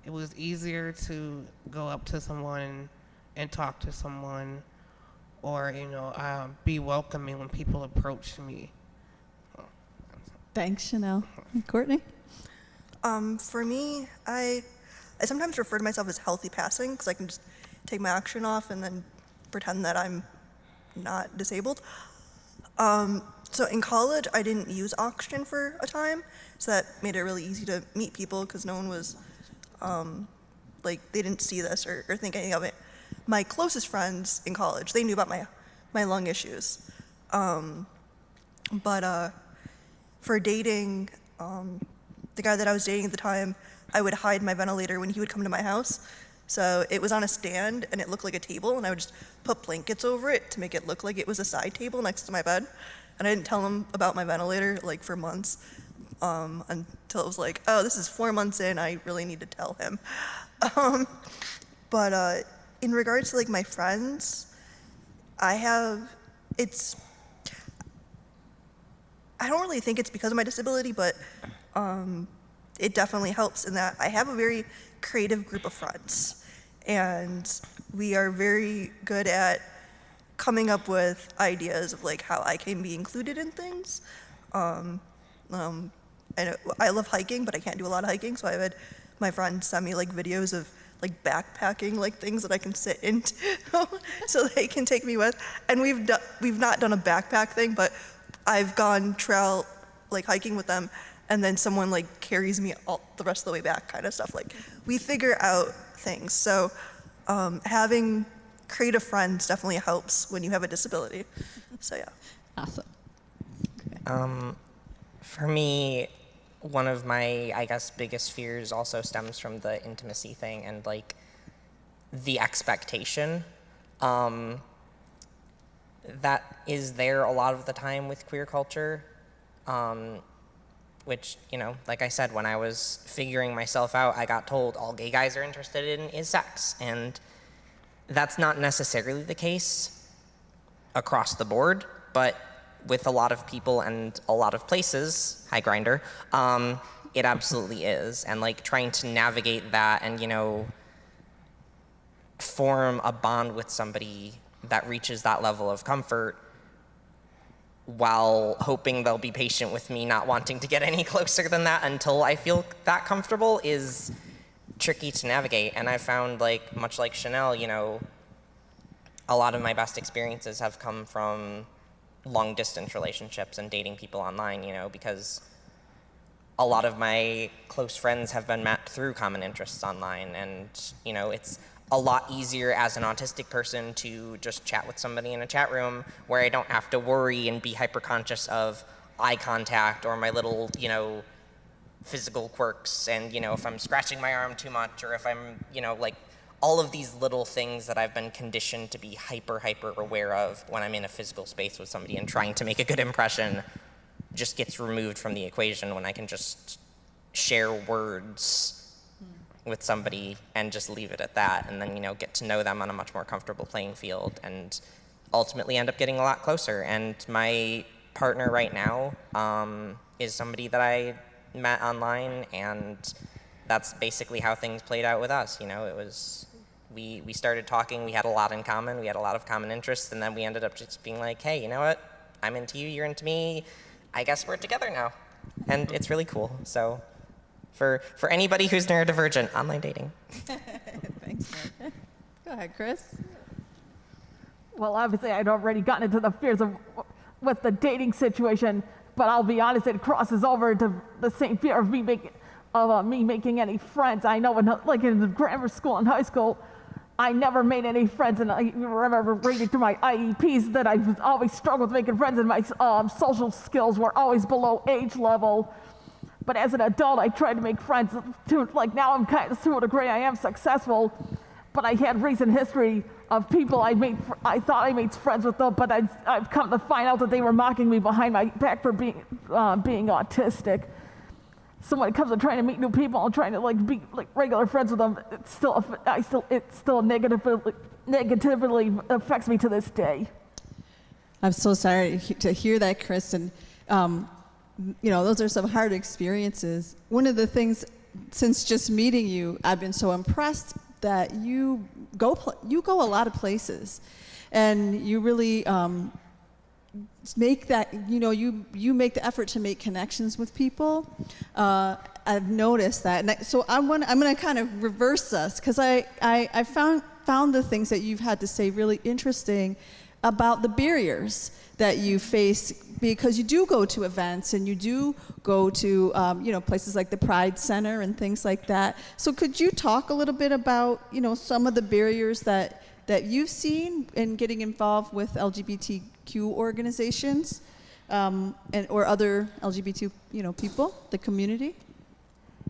it was easier to go up to someone and talk to someone. or, be welcoming when people approach me. Thanks, Chanel. Courtney? For me, I sometimes refer to myself as healthy passing because I can just take my action off and then pretend that I'm not disabled. So in college, I didn't use oxygen for a time, so that made it really easy to meet people because no one was, they didn't see this or think anything of it. My closest friends in college, they knew about my lung issues. But for dating, the guy that I was dating at the time, I would hide my ventilator when he would come to my house. So it was on a stand and it looked like a table, and I would just put blankets over it to make it look like it was a side table next to my bed. And I didn't tell him about my ventilator for months until it was like, oh, this is 4 months in, I really need to tell him. But in regards to my friends, I don't really think it's because of my disability, but it definitely helps in that I have a very creative group of friends, and we are very good at coming up with ideas of how I can be included in things. I love hiking, but I can't do a lot of hiking, so I've had my friends send me videos of backpacking things that I can sit into so they can take me with. And we've not done a backpack thing, but I've gone trail hiking with them, and then someone carries me all the rest of the way back, kind of stuff. We figure out things. So having creative friends definitely helps when you have a disability. So yeah. Awesome. For me, one of my, I guess, biggest fears also stems from the intimacy thing and the expectation that is there a lot of the time with queer culture, which, like I said, when I was figuring myself out, I got told all gay guys are interested in is sex, and that's not necessarily the case across the board, but with a lot of people and a lot of places, hi Grindr, it absolutely is. And trying to navigate that and, form a bond with somebody that reaches that level of comfort while hoping they'll be patient with me not wanting to get any closer than that until I feel that comfortable is tricky to navigate. And I found much like Chanel, a lot of my best experiences have come from long distance relationships and dating people online, because a lot of my close friends have been met through common interests online, and it's a lot easier as an autistic person to just chat with somebody in a chat room where I don't have to worry and be hyper conscious of eye contact or my little, physical quirks, and if I'm scratching my arm too much, or if I'm, all of these little things that I've been conditioned to be hyper aware of when I'm in a physical space with somebody and trying to make a good impression just gets removed from the equation when I can just share words with somebody and just leave it at that, and then, get to know them on a much more comfortable playing field and ultimately end up getting a lot closer. And my partner right now is somebody that I met online, and that's basically how things played out with us. It was, we started talking, we had a lot in common, we had a lot of common interests, and then we ended up just being like, hey, you know what? I'm into you, you're into me, I guess we're together now. And it's really cool. So for anybody who's neurodivergent, online dating. Thanks, Mark. Go ahead, Chris. Well, obviously, I'd already gotten into the fears with the dating situation, but I'll be honest, it crosses over into the same fear of me making any friends. I know in the grammar school and high school, I never made any friends, and I remember reading through my IEPs that I was always struggled with making friends, and my social skills were always below age level. But as an adult, I tried to make friends. Now I'm kind of, to a degree, I am successful, but I had recent history of people I thought I made friends with them, but I've come to find out that they were mocking me behind my back for being autistic. So when it comes to trying to meet new people and trying to be regular friends with them, it still negatively affects me to this day. I'm so sorry to hear that, Chris. And those are some hard experiences. One of the things, since just meeting you, I've been so impressed that you go a lot of places. and you really make that, you make the effort to make connections with people. I've noticed that. And so I'm going to kind of reverse us, because I found the things that you've had to say really interesting about the barriers that you face, because you do go to events and you do go to places like the Pride Center and things like that. So could you talk a little bit about some of the barriers that you've seen in getting involved with LGBTQ organizations or other LGBT people, the community?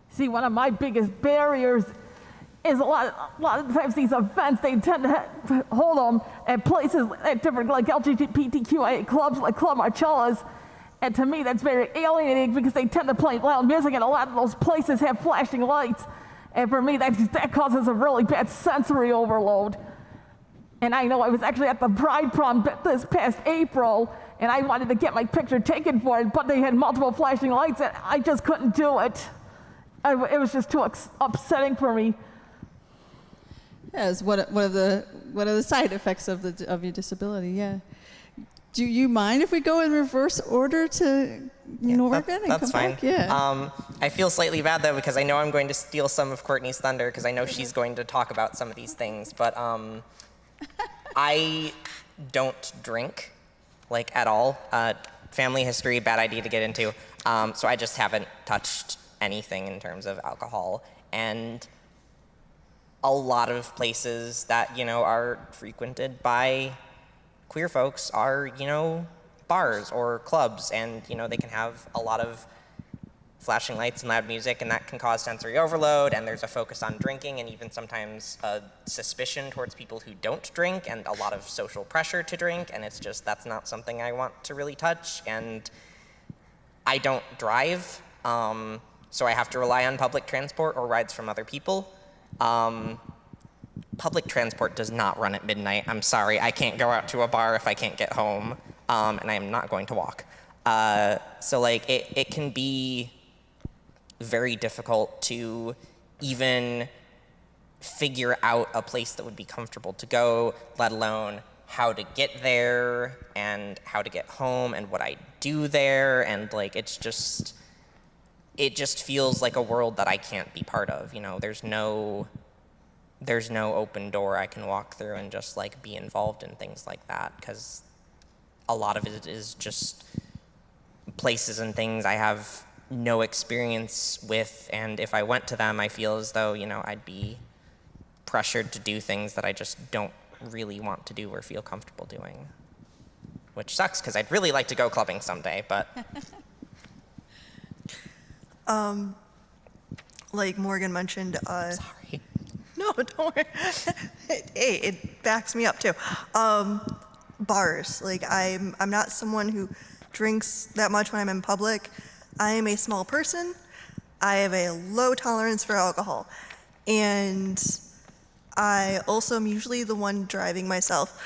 See, one of my biggest barriers is a lot of times these events, they tend to hold them at places at different, like LGBTQIA clubs, like Club Marcella's. And to me, that's very alienating, because they tend to play loud music, and a lot of those places have flashing lights. And for me, that causes a really bad sensory overload. And I know I was actually at the Pride Prom this past April, and I wanted to get my picture taken for it, but they had multiple flashing lights, and I just couldn't do it. It was just too upsetting for me. Yeah, it's one of the side effects of your disability. Yeah. Do you mind if we go in reverse order to Morgan and that's come fine. back? Yeah. I feel slightly bad though, because I know I'm going to steal some of Courtney's thunder, because I know she's going to talk about some of these things. But I don't drink, like, at all. Family history, bad idea to get into. So I just haven't touched anything in terms of alcohol. And a lot of places that, are frequented by queer folks are, bars or clubs, and, they can have a lot of flashing lights and loud music, and that can cause sensory overload, and there's a focus on drinking, and even sometimes a suspicion towards people who don't drink, and a lot of social pressure to drink, and it's just, that's not something I want to really touch. And I don't drive, so I have to rely on public transport or rides from other people. Public transport does not run at midnight. I'm sorry, I can't go out to a bar if I can't get home, and I'm not going to walk. So like, it can be very difficult to even figure out a place that would be comfortable to go, let alone how to get there and how to get home and what I do there. And like, it just feels like a world that I can't be part of. There's no open door I can walk through and just like be involved in things like that, because a lot of it is just places and things I have no experience with, and if I went to them, I feel as though, I'd be pressured to do things that I just don't really want to do or feel comfortable doing, which sucks, because I'd really like to go clubbing someday, but... Like Morgan mentioned, Sorry. No, don't worry. Hey, it backs me up too. Bars. Like, I'm not someone who drinks that much when I'm in public. I am a small person. I have a low tolerance for alcohol. And I also am usually the one driving myself.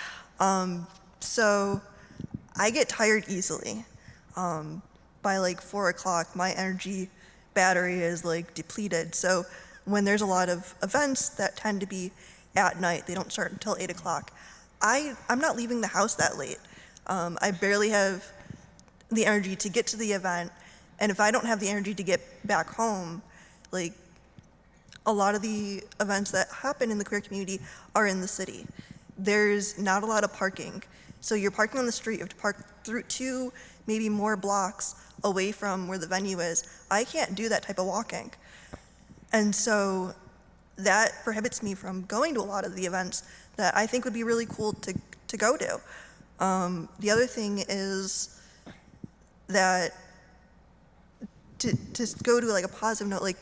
So I get tired easily. By like 4 o'clock, my energy battery is like depleted. So when there's a lot of events that tend to be at night, they don't start until 8 o'clock, I'm not leaving the house that late. I barely have the energy to get to the event, and if I don't have the energy to get back home, like, a lot of the events that happen in the queer community are in the city. There's not a lot of parking, so you're parking on the street, you have to park through 2, maybe more blocks away from where the venue is. I can't do that type of walking. And so that prohibits me from going to a lot of the events that I think would be really cool to go to. The other thing is that to go to like a positive note, like,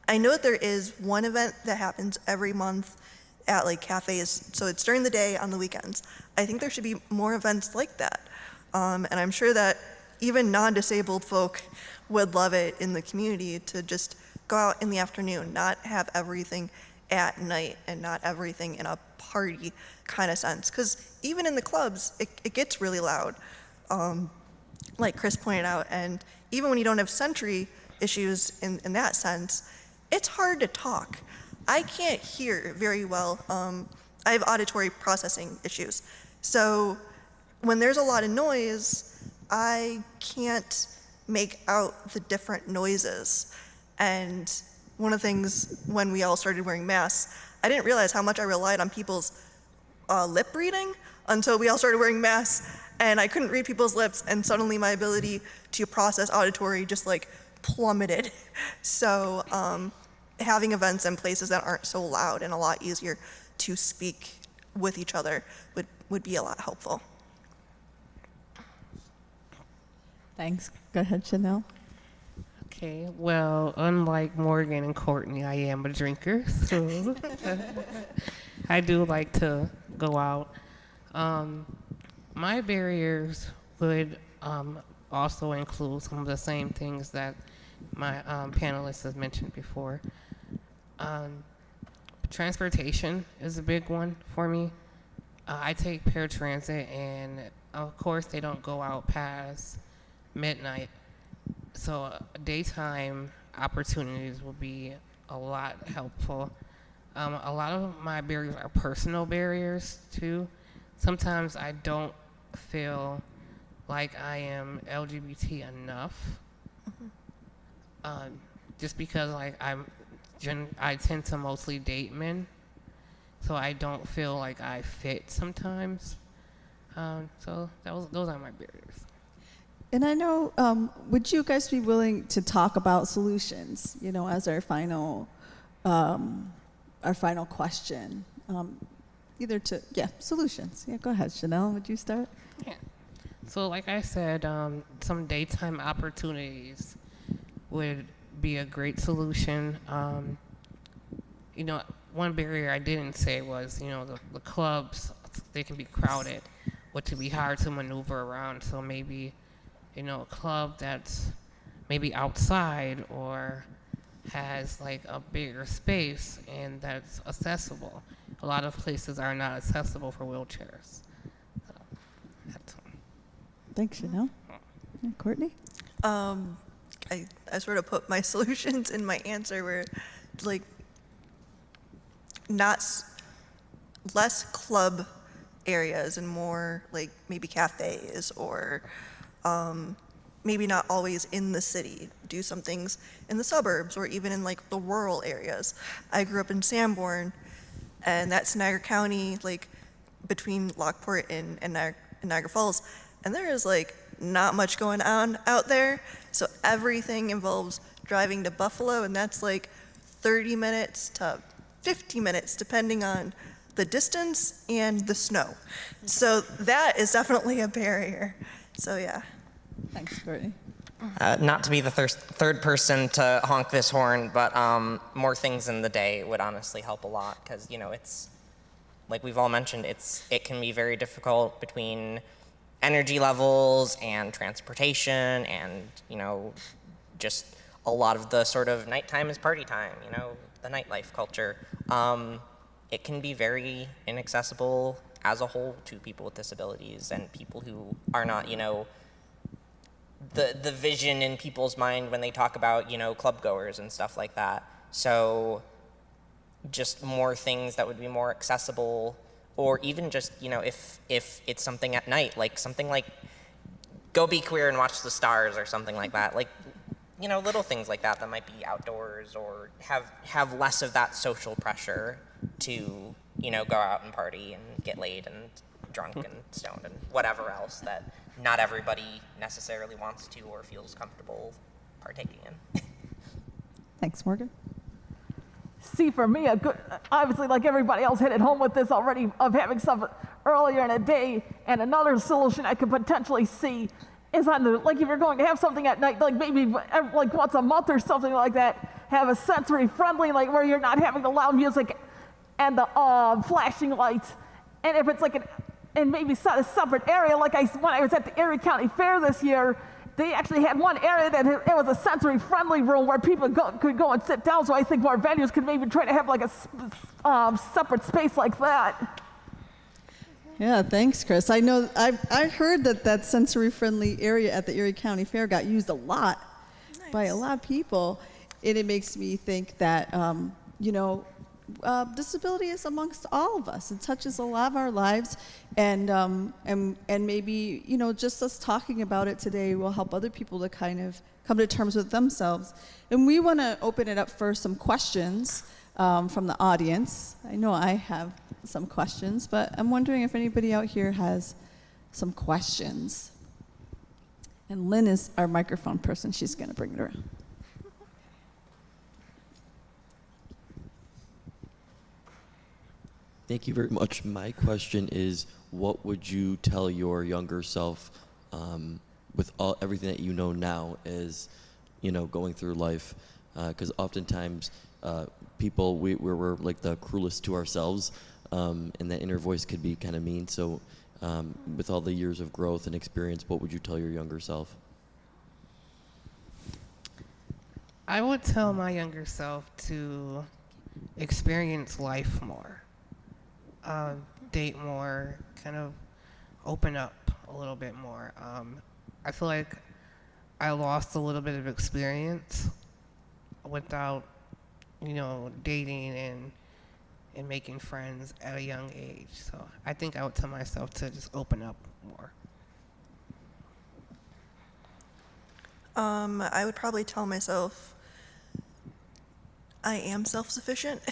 I know that there is one event that happens every month at like cafes, so it's during the day on the weekends. I think there should be more events like that. And I'm sure that even non-disabled folk would love it in the community to just go out in the afternoon, not have everything at night and not everything in a party kind of sense. Because even in the clubs, it gets really loud, like Chris pointed out. And even when you don't have sensory issues in that sense, it's hard to talk. I can't hear very well. I have auditory processing issues. So when there's a lot of noise, I can't make out the different noises. And one of the things when we all started wearing masks, I didn't realize how much I relied on people's lip reading until we all started wearing masks, and I couldn't read people's lips, and suddenly my ability to process auditory just like plummeted. So having events in places that aren't so loud and a lot easier to speak with each other would be a lot helpful. Thanks. Go ahead, Chanel. Okay, well, unlike Morgan and Courtney, I am a drinker, so I do like to go out. My barriers would also include some of the same things that my panelists have mentioned before. Transportation is a big one for me. I take paratransit, and of course they don't go out past midnight. So daytime opportunities will be a lot helpful. A lot of my barriers are personal barriers too. Sometimes I don't feel like I am LGBT enough, just because like I tend to mostly date men, so I don't feel like I fit sometimes. So those are my barriers. And I know, would you guys be willing to talk about solutions, as our final question? Solutions. Yeah, go ahead, Chanel, would you start? Yeah. So like I said, some daytime opportunities would be a great solution. One barrier I didn't say was, the clubs, they can be crowded, which would be hard to maneuver around. So maybe, a club that's maybe outside or has like a bigger space and that's accessible. A lot of places are not accessible for wheelchairs. So that's Thanks, Chanel. Yeah, Courtney? I sort of put my solutions in my answer where like less club areas and more like maybe cafes or maybe not always in the city. Do some things in the suburbs or even in like the rural areas. I grew up in Sanborn, and that's Niagara County, like between Lockport and Niagara Falls, and there is like not much going on out there. So everything involves driving to Buffalo, and that's like 30 minutes to 50 minutes depending on the distance and the snow. So that is definitely a barrier. So yeah. Thanks, Courtney. Not to be the third person to honk this horn, but more things in the day would honestly help a lot, because it's like we've all mentioned, it can be very difficult between energy levels and transportation and just a lot of the sort of nighttime is party time, the nightlife culture. It can be very inaccessible as a whole to people with disabilities and people who are not, the vision in people's mind when they talk about, club goers and stuff like that. So just more things that would be more accessible, or even just, if it's something at night, like something like go be queer and watch the stars or something like that. Like, little things like that might be outdoors or have less of that social pressure to, go out and party and get laid and drunk and stoned and whatever else that not everybody necessarily wants to or feels comfortable partaking in. Thanks, Morgan. See, for me, obviously, like everybody else hit it home with this already, of having stuff earlier in the day, and another solution I could potentially see is like if you're going to have something at night, like maybe like once a month or something like that, have a sensory friendly, like where you're not having the loud music and the flashing lights, and if it's like and maybe set a separate area, like when I was at the Erie County Fair this year, they actually had one area that it was a sensory-friendly room where people could go and sit down. So I think more venues could maybe try to have like a separate space like that. Yeah, thanks, Chris. I know I heard that sensory-friendly area at the Erie County Fair got used a lot by a lot of people, and it makes me think that disability is amongst all of us. It touches a lot of our lives, and maybe, you know, just us talking about it today will help other people to kind of come to terms with themselves. And we want to open it up for some questions from the audience. I know I have some questions, but I'm wondering if anybody out here has some questions. And Lynn is our microphone person. She's going to bring it around. Thank you very much. My question is, what would you tell your younger self with everything that you know now as, you know, going through life? Because oftentimes people, we're like the cruelest to ourselves, and that inner voice could be kind of mean. So with all the years of growth and experience, what would you tell your younger self? I would tell my younger self to experience life more, date more, kind of open up a little bit more. I feel like I lost a little bit of experience without, you know, dating and making friends at a young age. So I think I would tell myself to just open up more. I would probably tell myself I am self-sufficient,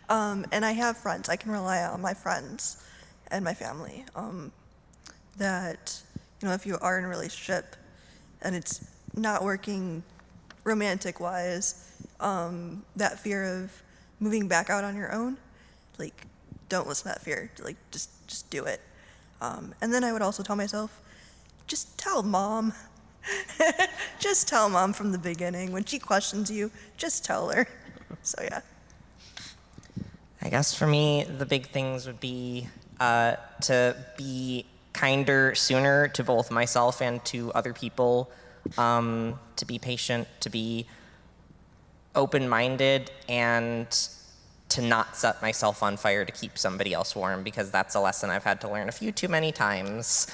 and I have friends. I can rely on my friends and my family. That, you know, if you are in a relationship and it's not working romantic-wise, that fear of moving back out on your own, like, don't listen to that fear. Like, just do it. And then I would also tell myself, just tell mom. Just tell mom from the beginning. When she questions you, just tell her. So yeah. I guess for me, the big things would be to be kinder sooner to both myself and to other people, to be patient, to be open-minded, and to not set myself on fire to keep somebody else warm, because that's a lesson I've had to learn a few too many times.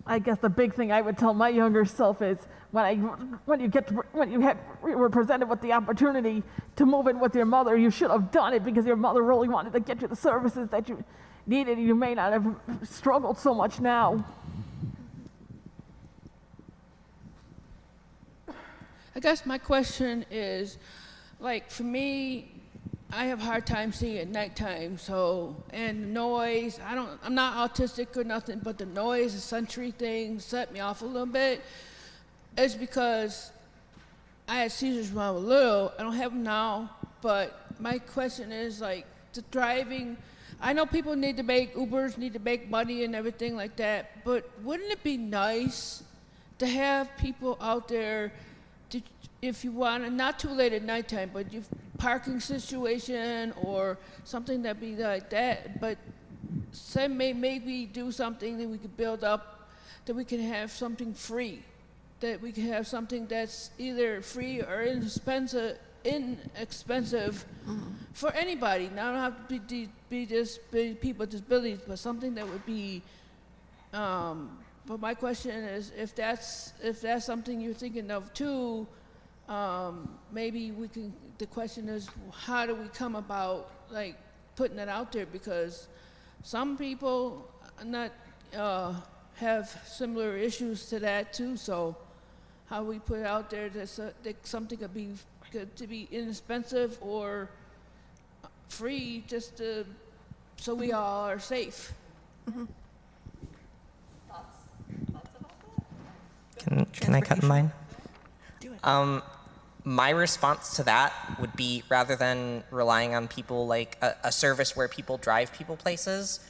I guess the big thing I would tell my younger self is when you were presented with the opportunity to move in with your mother, you should have done it because your mother really wanted to get you the services that you needed. You may not have struggled so much now. I guess my question is, like, for me, I have a hard time seeing at nighttime, and the noise, I'm not autistic or nothing, but the noise, the sensory thing set me off a little bit. It's because I had seizures when I was little. I don't have them now, but my question is, like, the driving, I know people need to make Ubers, need to make money and everything like that, but wouldn't it be nice to have people out there, if you want, not too late at nighttime, but parking situation or something that be like that, but say maybe do something that we could build up, that we can have something free, that we can have something that's either free or inexpensive for anybody. Now, don't have to be just people with disabilities, but something that would be. But my question is, if that's something you're thinking of too. Maybe we can, the question is, how do we come about, like, putting it out there? Because some people have similar issues to that too, so how we put it out there that something could be inexpensive or free, just so we all are safe. Mm-hmm. Thoughts about that? Can I cut mine? Do it. My response to that would be, rather than relying on people, like a service where people drive people places,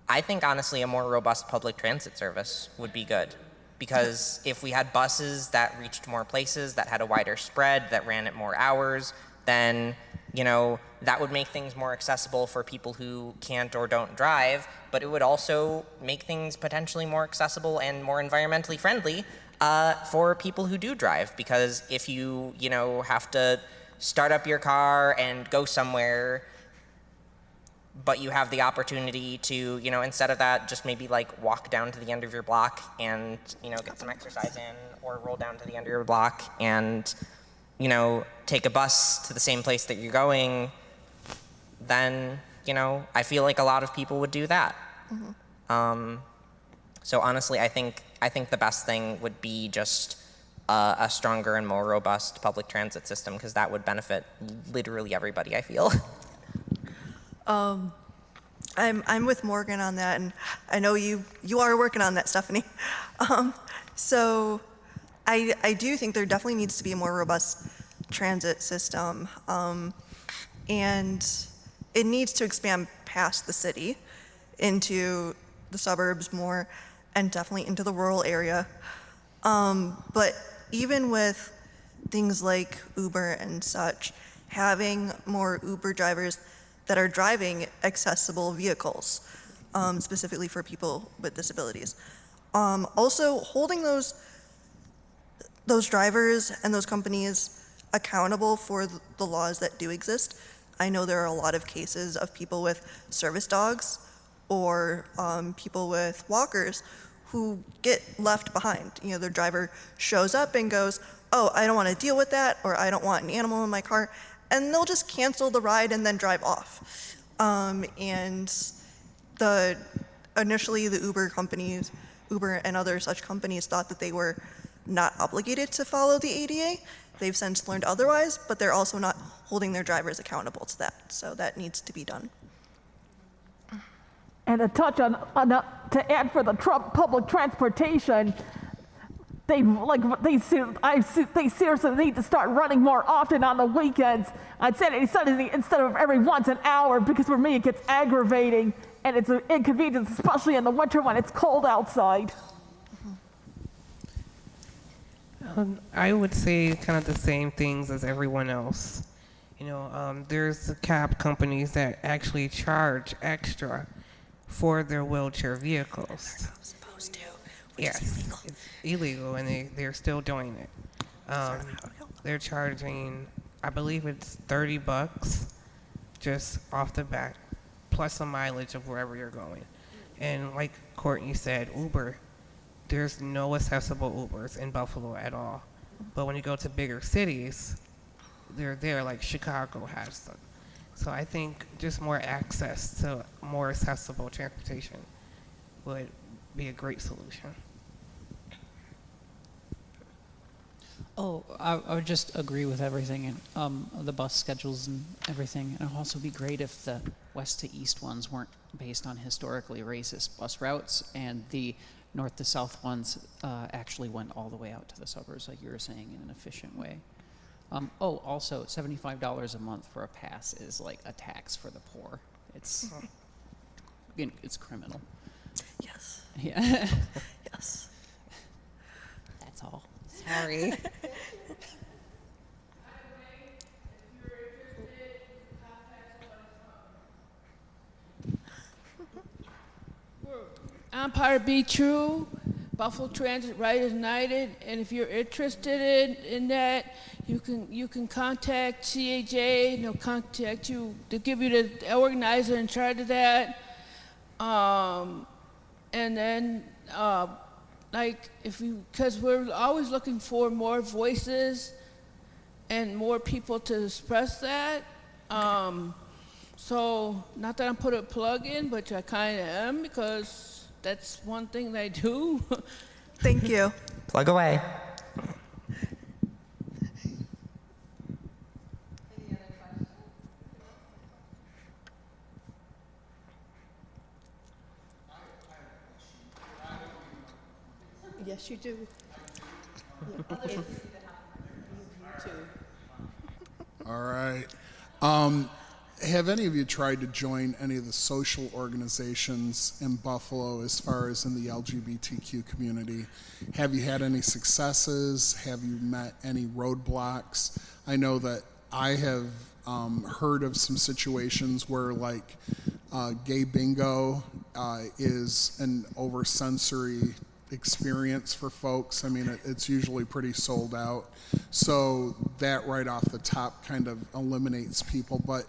I think honestly a more robust public transit service would be good. Because if we had buses that reached more places, that had a wider spread, that ran at more hours, then, you know, that would make things more accessible for people who can't or don't drive, but it would also make things potentially more accessible and more environmentally friendly for people who do drive. Because if you have to start up your car and go somewhere, but you have the opportunity to, instead of that, just maybe like walk down to the end of your block and, get some exercise in, or roll down to the end of your block and, you know, take a bus to the same place that you're going, then, you know, I feel like a lot of people would do that. So honestly, I think the best thing would be just a stronger and more robust public transit system, because that would benefit literally everybody, I feel. I'm with Morgan on that, and I know you are working on that, Stephanie. So I do think there definitely needs to be a more robust transit system, and it needs to expand past the city into the suburbs more, and definitely into the rural area. But even with things like Uber and such, having more Uber drivers that are driving accessible vehicles, specifically for people with disabilities. Also, holding those drivers and those companies accountable for the laws that do exist. I know there are a lot of cases of people with service dogs or people with walkers who get left behind. You know, their driver shows up and goes, oh, I don't want to deal with that, or I don't want an animal in my car, and they'll just cancel the ride and then drive off. And initially the Uber companies, Uber and other such companies, thought that they were not obligated to follow the ADA. They've since learned otherwise, but they're also not holding their drivers accountable to that. So that needs to be done. And to touch on to add for the public transportation, they seriously need to start running more often on the weekends on Saturday, Sunday, instead of every once an hour, because for me it gets aggravating and it's an inconvenience, especially in the winter when it's cold outside. I would say kind of the same things as everyone else. You know, there's the cab companies that actually charge extra for their wheelchair vehicles. Supposed to. Yes, it's illegal, and they're still doing it. They're charging, I believe it's $30 just off the bat, plus the mileage of wherever you're going. And like Courtney said, Uber, there's no accessible Ubers in Buffalo at all. But when you go to bigger cities, they're there, like Chicago has them. So I think just more access to more accessible transportation would be a great solution. Oh, I would just agree with everything, and the bus schedules and everything. And it would also be great if the west to east ones weren't based on historically racist bus routes, and the north to south ones actually went all the way out to the suburbs, like you were saying, in an efficient way. Also, $75 a month for a pass is like a tax for the poor. It's criminal. Yes. Yeah. Yes. That's all. Sorry. I'm part of Be True, Buffalo Transit Riders United, and if you're interested in that, you can contact CAJ, and they'll contact you. They'll give you the organizer in charge of that. And then, because we're always looking for more voices and more people to express that. So, not that I'm putting a plug in, but I kind of am, because that's one thing that I do. Thank you. Plug away. Yes, you do. All right. Have any of you tried to join any of the social organizations in Buffalo as far as in the LGBTQ community? Have you had any successes? Have you met any roadblocks? I know that I have heard of some situations where, like, gay bingo is an over-sensory experience for folks. I mean, it's usually pretty sold out. So that right off the top kind of eliminates people. But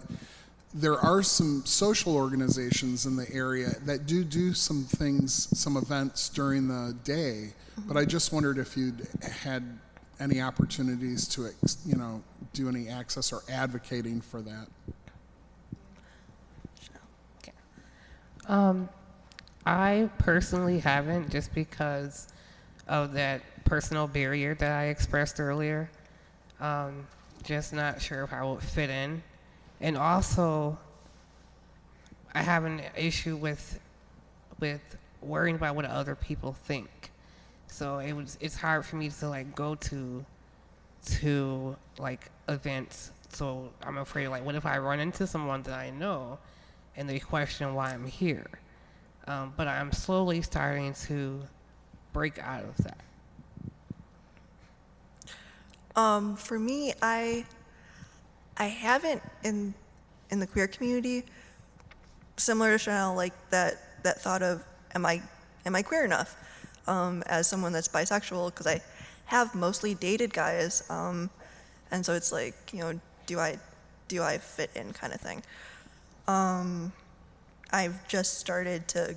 there are some social organizations in the area that do some things, some events during the day. But I just wondered if you'd had any opportunities to, do any access or advocating for that? I personally haven't, just because of that personal barrier that I expressed earlier. Just not sure how it would fit in. And also, I have an issue with worrying about what other people think. So it's hard for me to like go to like events. So I'm afraid, like, what if I run into someone that I know and they question why I'm here? But I'm slowly starting to break out of that. For me, I haven't in the queer community, similar to Chanel, like that thought of am I queer enough, as someone that's bisexual, because I have mostly dated guys, and so it's like, do I fit in kind of thing. I've just started to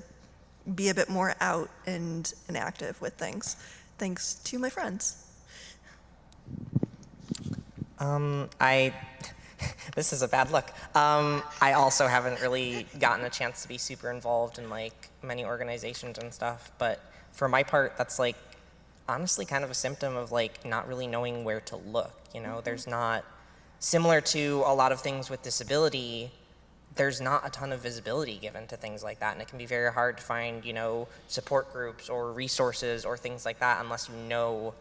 be a bit more out and active with things, thanks to my friends. This is a bad look. I also haven't really gotten a chance to be super involved in like many organizations and stuff, but for my part, that's like honestly kind of a symptom of like not really knowing where to look. There's not, similar to a lot of things with disability, there's not a ton of visibility given to things like that, and it can be very hard to find, support groups or resources or things like that unless you know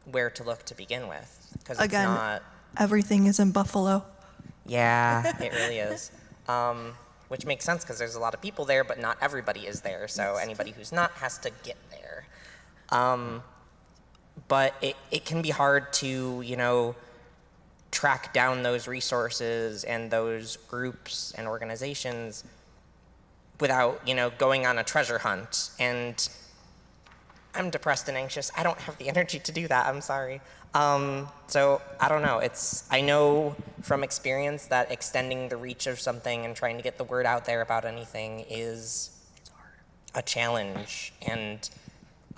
where to look to begin with. Because Again, it's not, everything is in Buffalo. yeah, it really is. Which makes sense because there's a lot of people there, but not everybody is there. So anybody who's not has to get there. But it can be hard to, track down those resources and those groups and organizations without, going on a treasure hunt. And I'm depressed and anxious. I don't have the energy to do that. I'm sorry. So I don't know. I know from experience that extending the reach of something and trying to get the word out there about anything is a challenge. And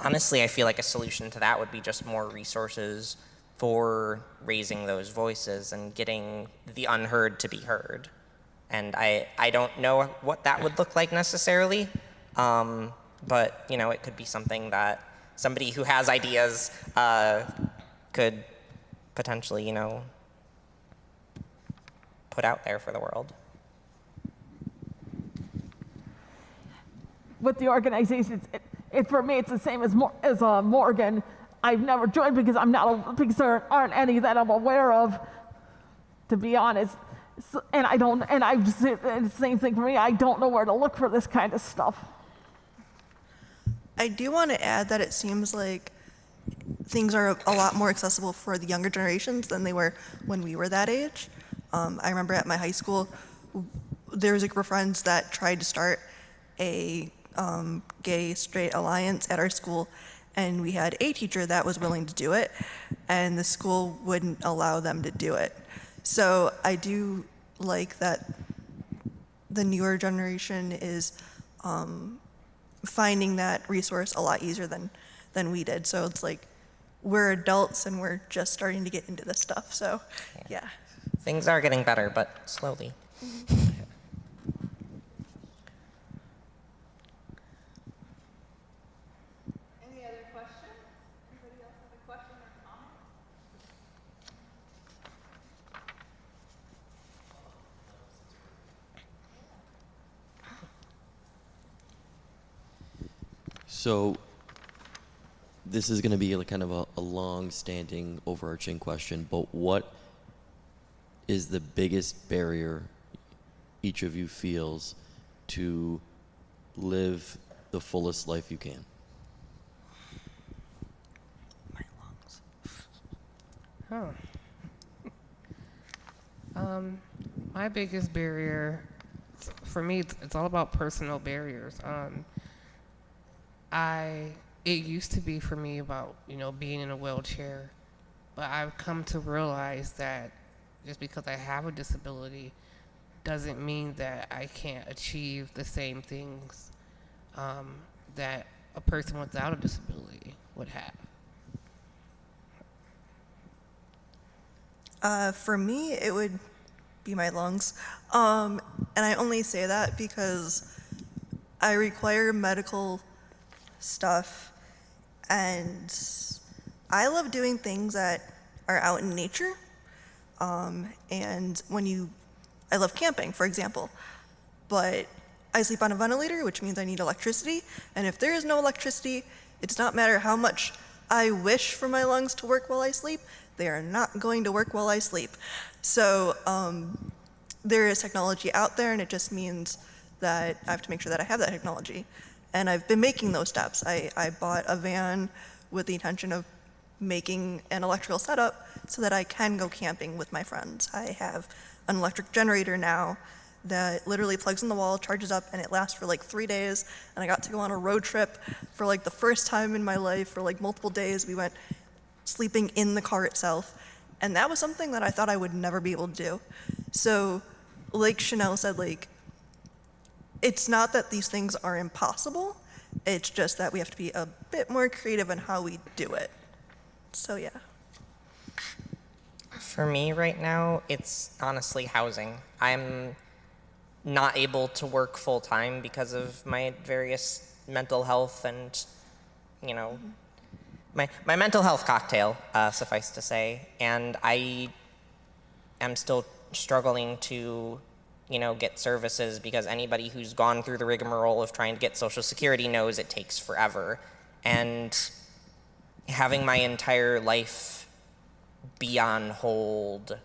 honestly, I feel like a solution to that would be just more resources for raising those voices and getting the unheard to be heard. And I don't know what that would look like necessarily, but it could be something that somebody who has ideas could potentially, put out there for the world. With the organizations, for me, it's the same as Morgan. I've never joined because because there aren't any that I'm aware of, to be honest. So, and it's the same thing for me. I don't know where to look for this kind of stuff. I do want to add that it seems like things are a lot more accessible for the younger generations than they were when we were that age. I remember at my high school, there was a group of friends that tried to start a gay-straight alliance at our school, and we had a teacher that was willing to do it, and the school wouldn't allow them to do it. So I do like that the newer generation is finding that resource a lot easier than we did. So it's like we're adults and we're just starting to get into this stuff. So yeah. Things are getting better, but slowly. Any other questions? Anybody else have a question or comment? So this is going to be kind of a long-standing, overarching question, but what is the biggest barrier each of you feels to live the fullest life you can? My lungs. My biggest barrier, for me, it's all about personal barriers. It used to be for me about, being in a wheelchair, but I've come to realize that just because I have a disability doesn't mean that I can't achieve the same things that a person without a disability would have. For me, it would be my lungs. And I only say that because I require medical stuff, and I love doing things that are out in nature. And I love camping, for example, but I sleep on a ventilator, which means I need electricity. And if there is no electricity, it does not matter how much I wish for my lungs to work while I sleep, they are not going to work while I sleep. So there is technology out there, and it just means that I have to make sure that I have that technology. And I've been making those steps. I bought a van with the intention of making an electrical setup so that I can go camping with my friends. I have an electric generator now that literally plugs in the wall, charges up, and it lasts for like 3 days. And I got to go on a road trip for like the first time in my life for like multiple days. We went sleeping in the car itself. And that was something that I thought I would never be able to do. So like Chanel said, like, it's not that these things are impossible. It's just that we have to be a bit more creative in how we do it. So yeah. For me right now, it's honestly housing. I'm not able to work full time because of my various mental health and, you know, my mental health cocktail, suffice to say. And I am still struggling to, you know, get services because anybody who's gone through the rigmarole of trying to get Social Security knows it takes forever. And having my entire life be on hold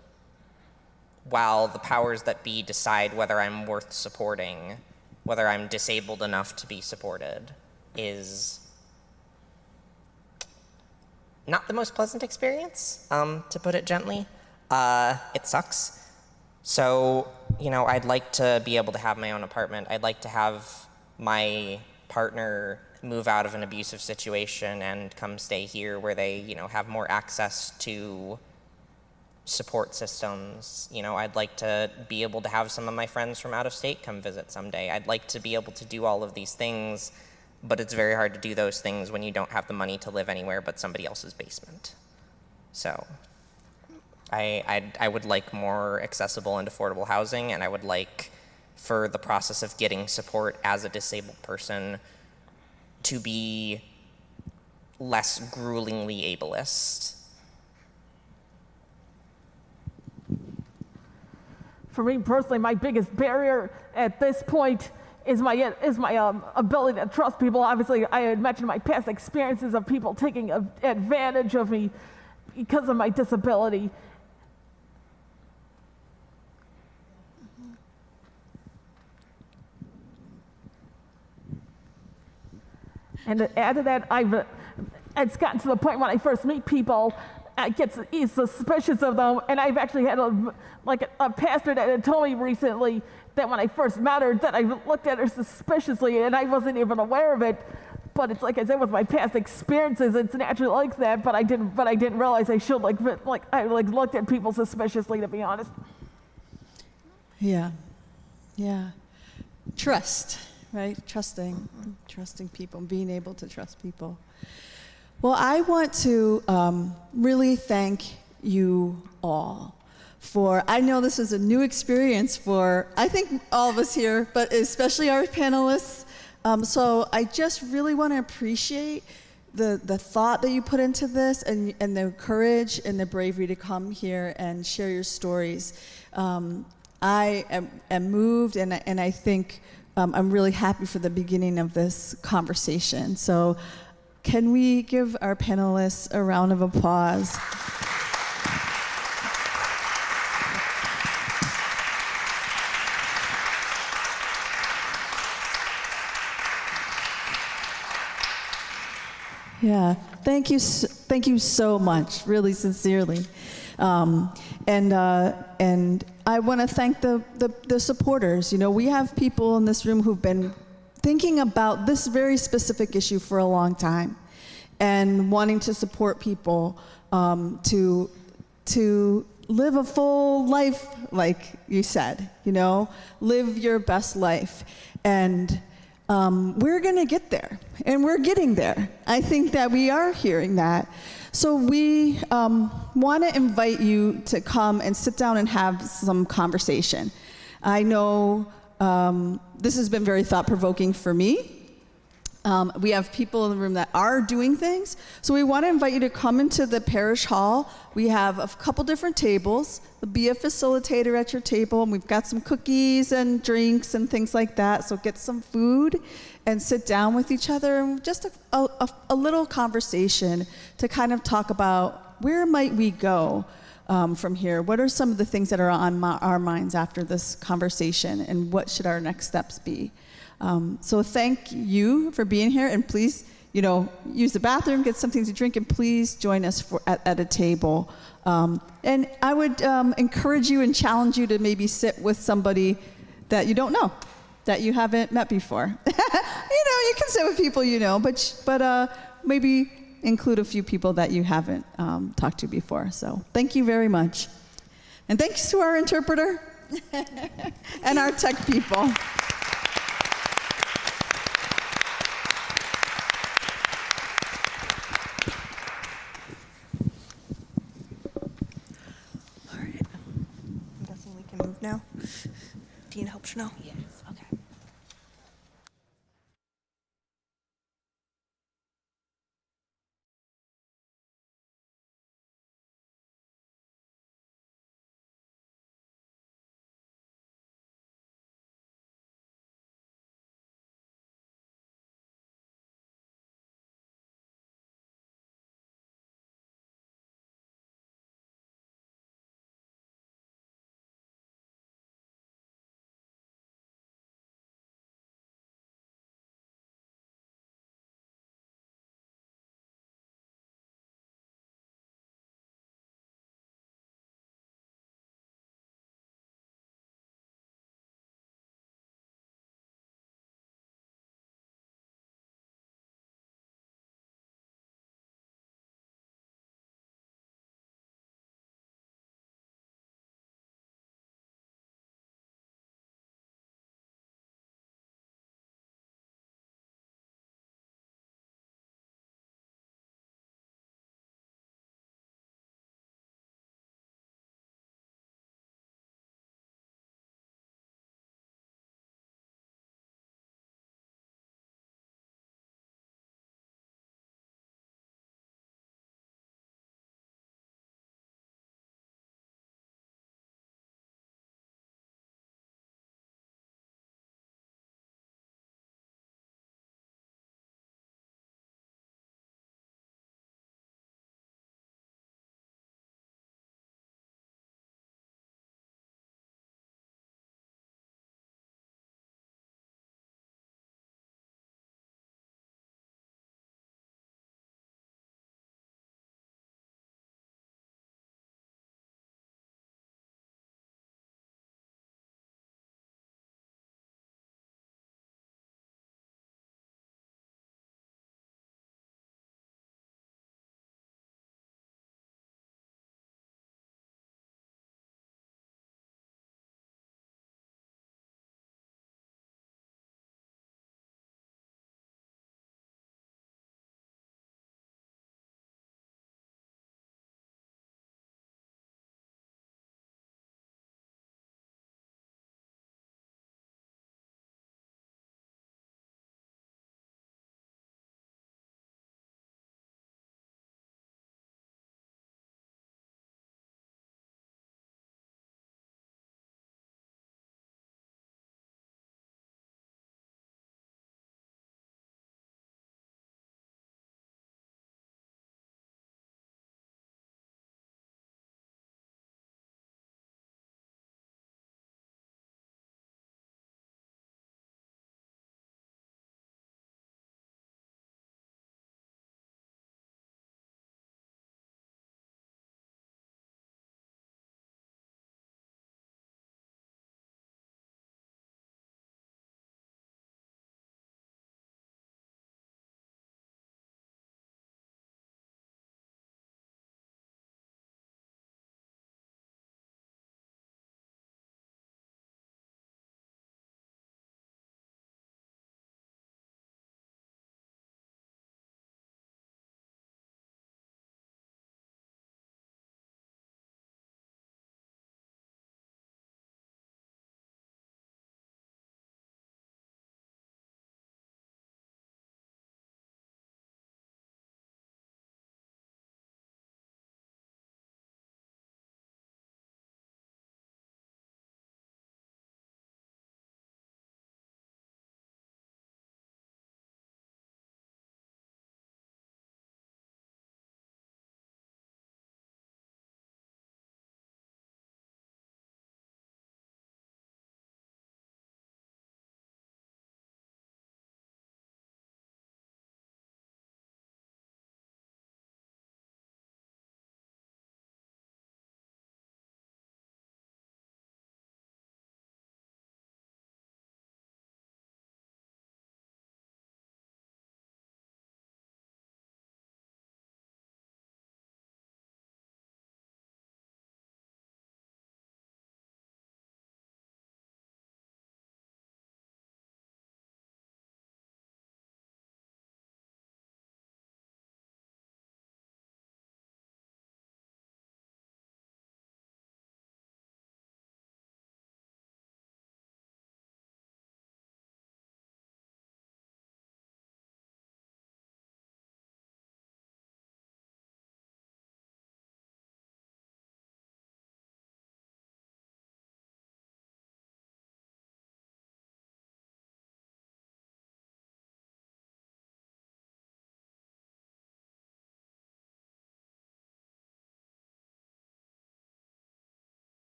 while the powers that be decide whether I'm worth supporting, whether I'm disabled enough to be supported, is not the most pleasant experience, to put it gently. It sucks. So, you know, I'd like to be able to have my own apartment. I'd like to have my partner move out of an abusive situation and come stay here where they, you know, have more access to support systems. You know, I'd like to be able to have some of my friends from out of state come visit someday. I'd like to be able to do all of these things, but it's very hard to do those things when you don't have the money to live anywhere but somebody else's basement. So I would like more accessible and affordable housing, and I would like for the process of getting support as a disabled person to be less gruelingly ableist. For me personally, my biggest barrier at this point is my ability to trust people. Obviously, I had mentioned my past experiences of people taking advantage of me because of my disability. And to add to that, it's gotten to the point when I first meet people, I get suspicious of them. And I've actually had a pastor that had told me recently that when I first met her, that I looked at her suspiciously, and I wasn't even aware of it. But it's like I said, with my past experiences, it's naturally like that. But I didn't realize I should I looked at people suspiciously, to be honest. Yeah. Trust, right? Trusting people, being able to trust people. Well, I want to really thank you all for, I know this is a new experience for, I think, all of us here, but especially our panelists. So I just really want to appreciate the thought that you put into this, and the courage and the bravery to come here and share your stories. I am moved, and I think I'm really happy for the beginning of this conversation. So can we give our panelists a round of applause? Yeah, thank you so much, really sincerely. And I want to thank the supporters. You know, we have people in this room who've been thinking about this very specific issue for a long time, and wanting to support people to live a full life, like you said. You know, live your best life. And we're going to get there, and we're getting there. I think that we are hearing that. So we want to invite you to come and sit down and have some conversation. I know this has been very thought-provoking for me. We have people in the room that are doing things. So we want to invite you to come into the parish hall. We have a couple different tables. There'll be a facilitator at your table, and we've got some cookies and drinks and things like that. So get some food and sit down with each other, and just a little conversation to kind of talk about where might we go from here. What are some of the things that are on our minds after this conversation, and what should our next steps be? So thank you for being here, and please, use the bathroom, get something to drink, and please join us at a table. And I would encourage you and challenge you to maybe sit with somebody that you don't know, that you haven't met before. You can sit with people but maybe include a few people that you haven't talked to before. So thank you very much. And thanks to our interpreter and our tech people. Now. Do you need help, Chanel? Yeah.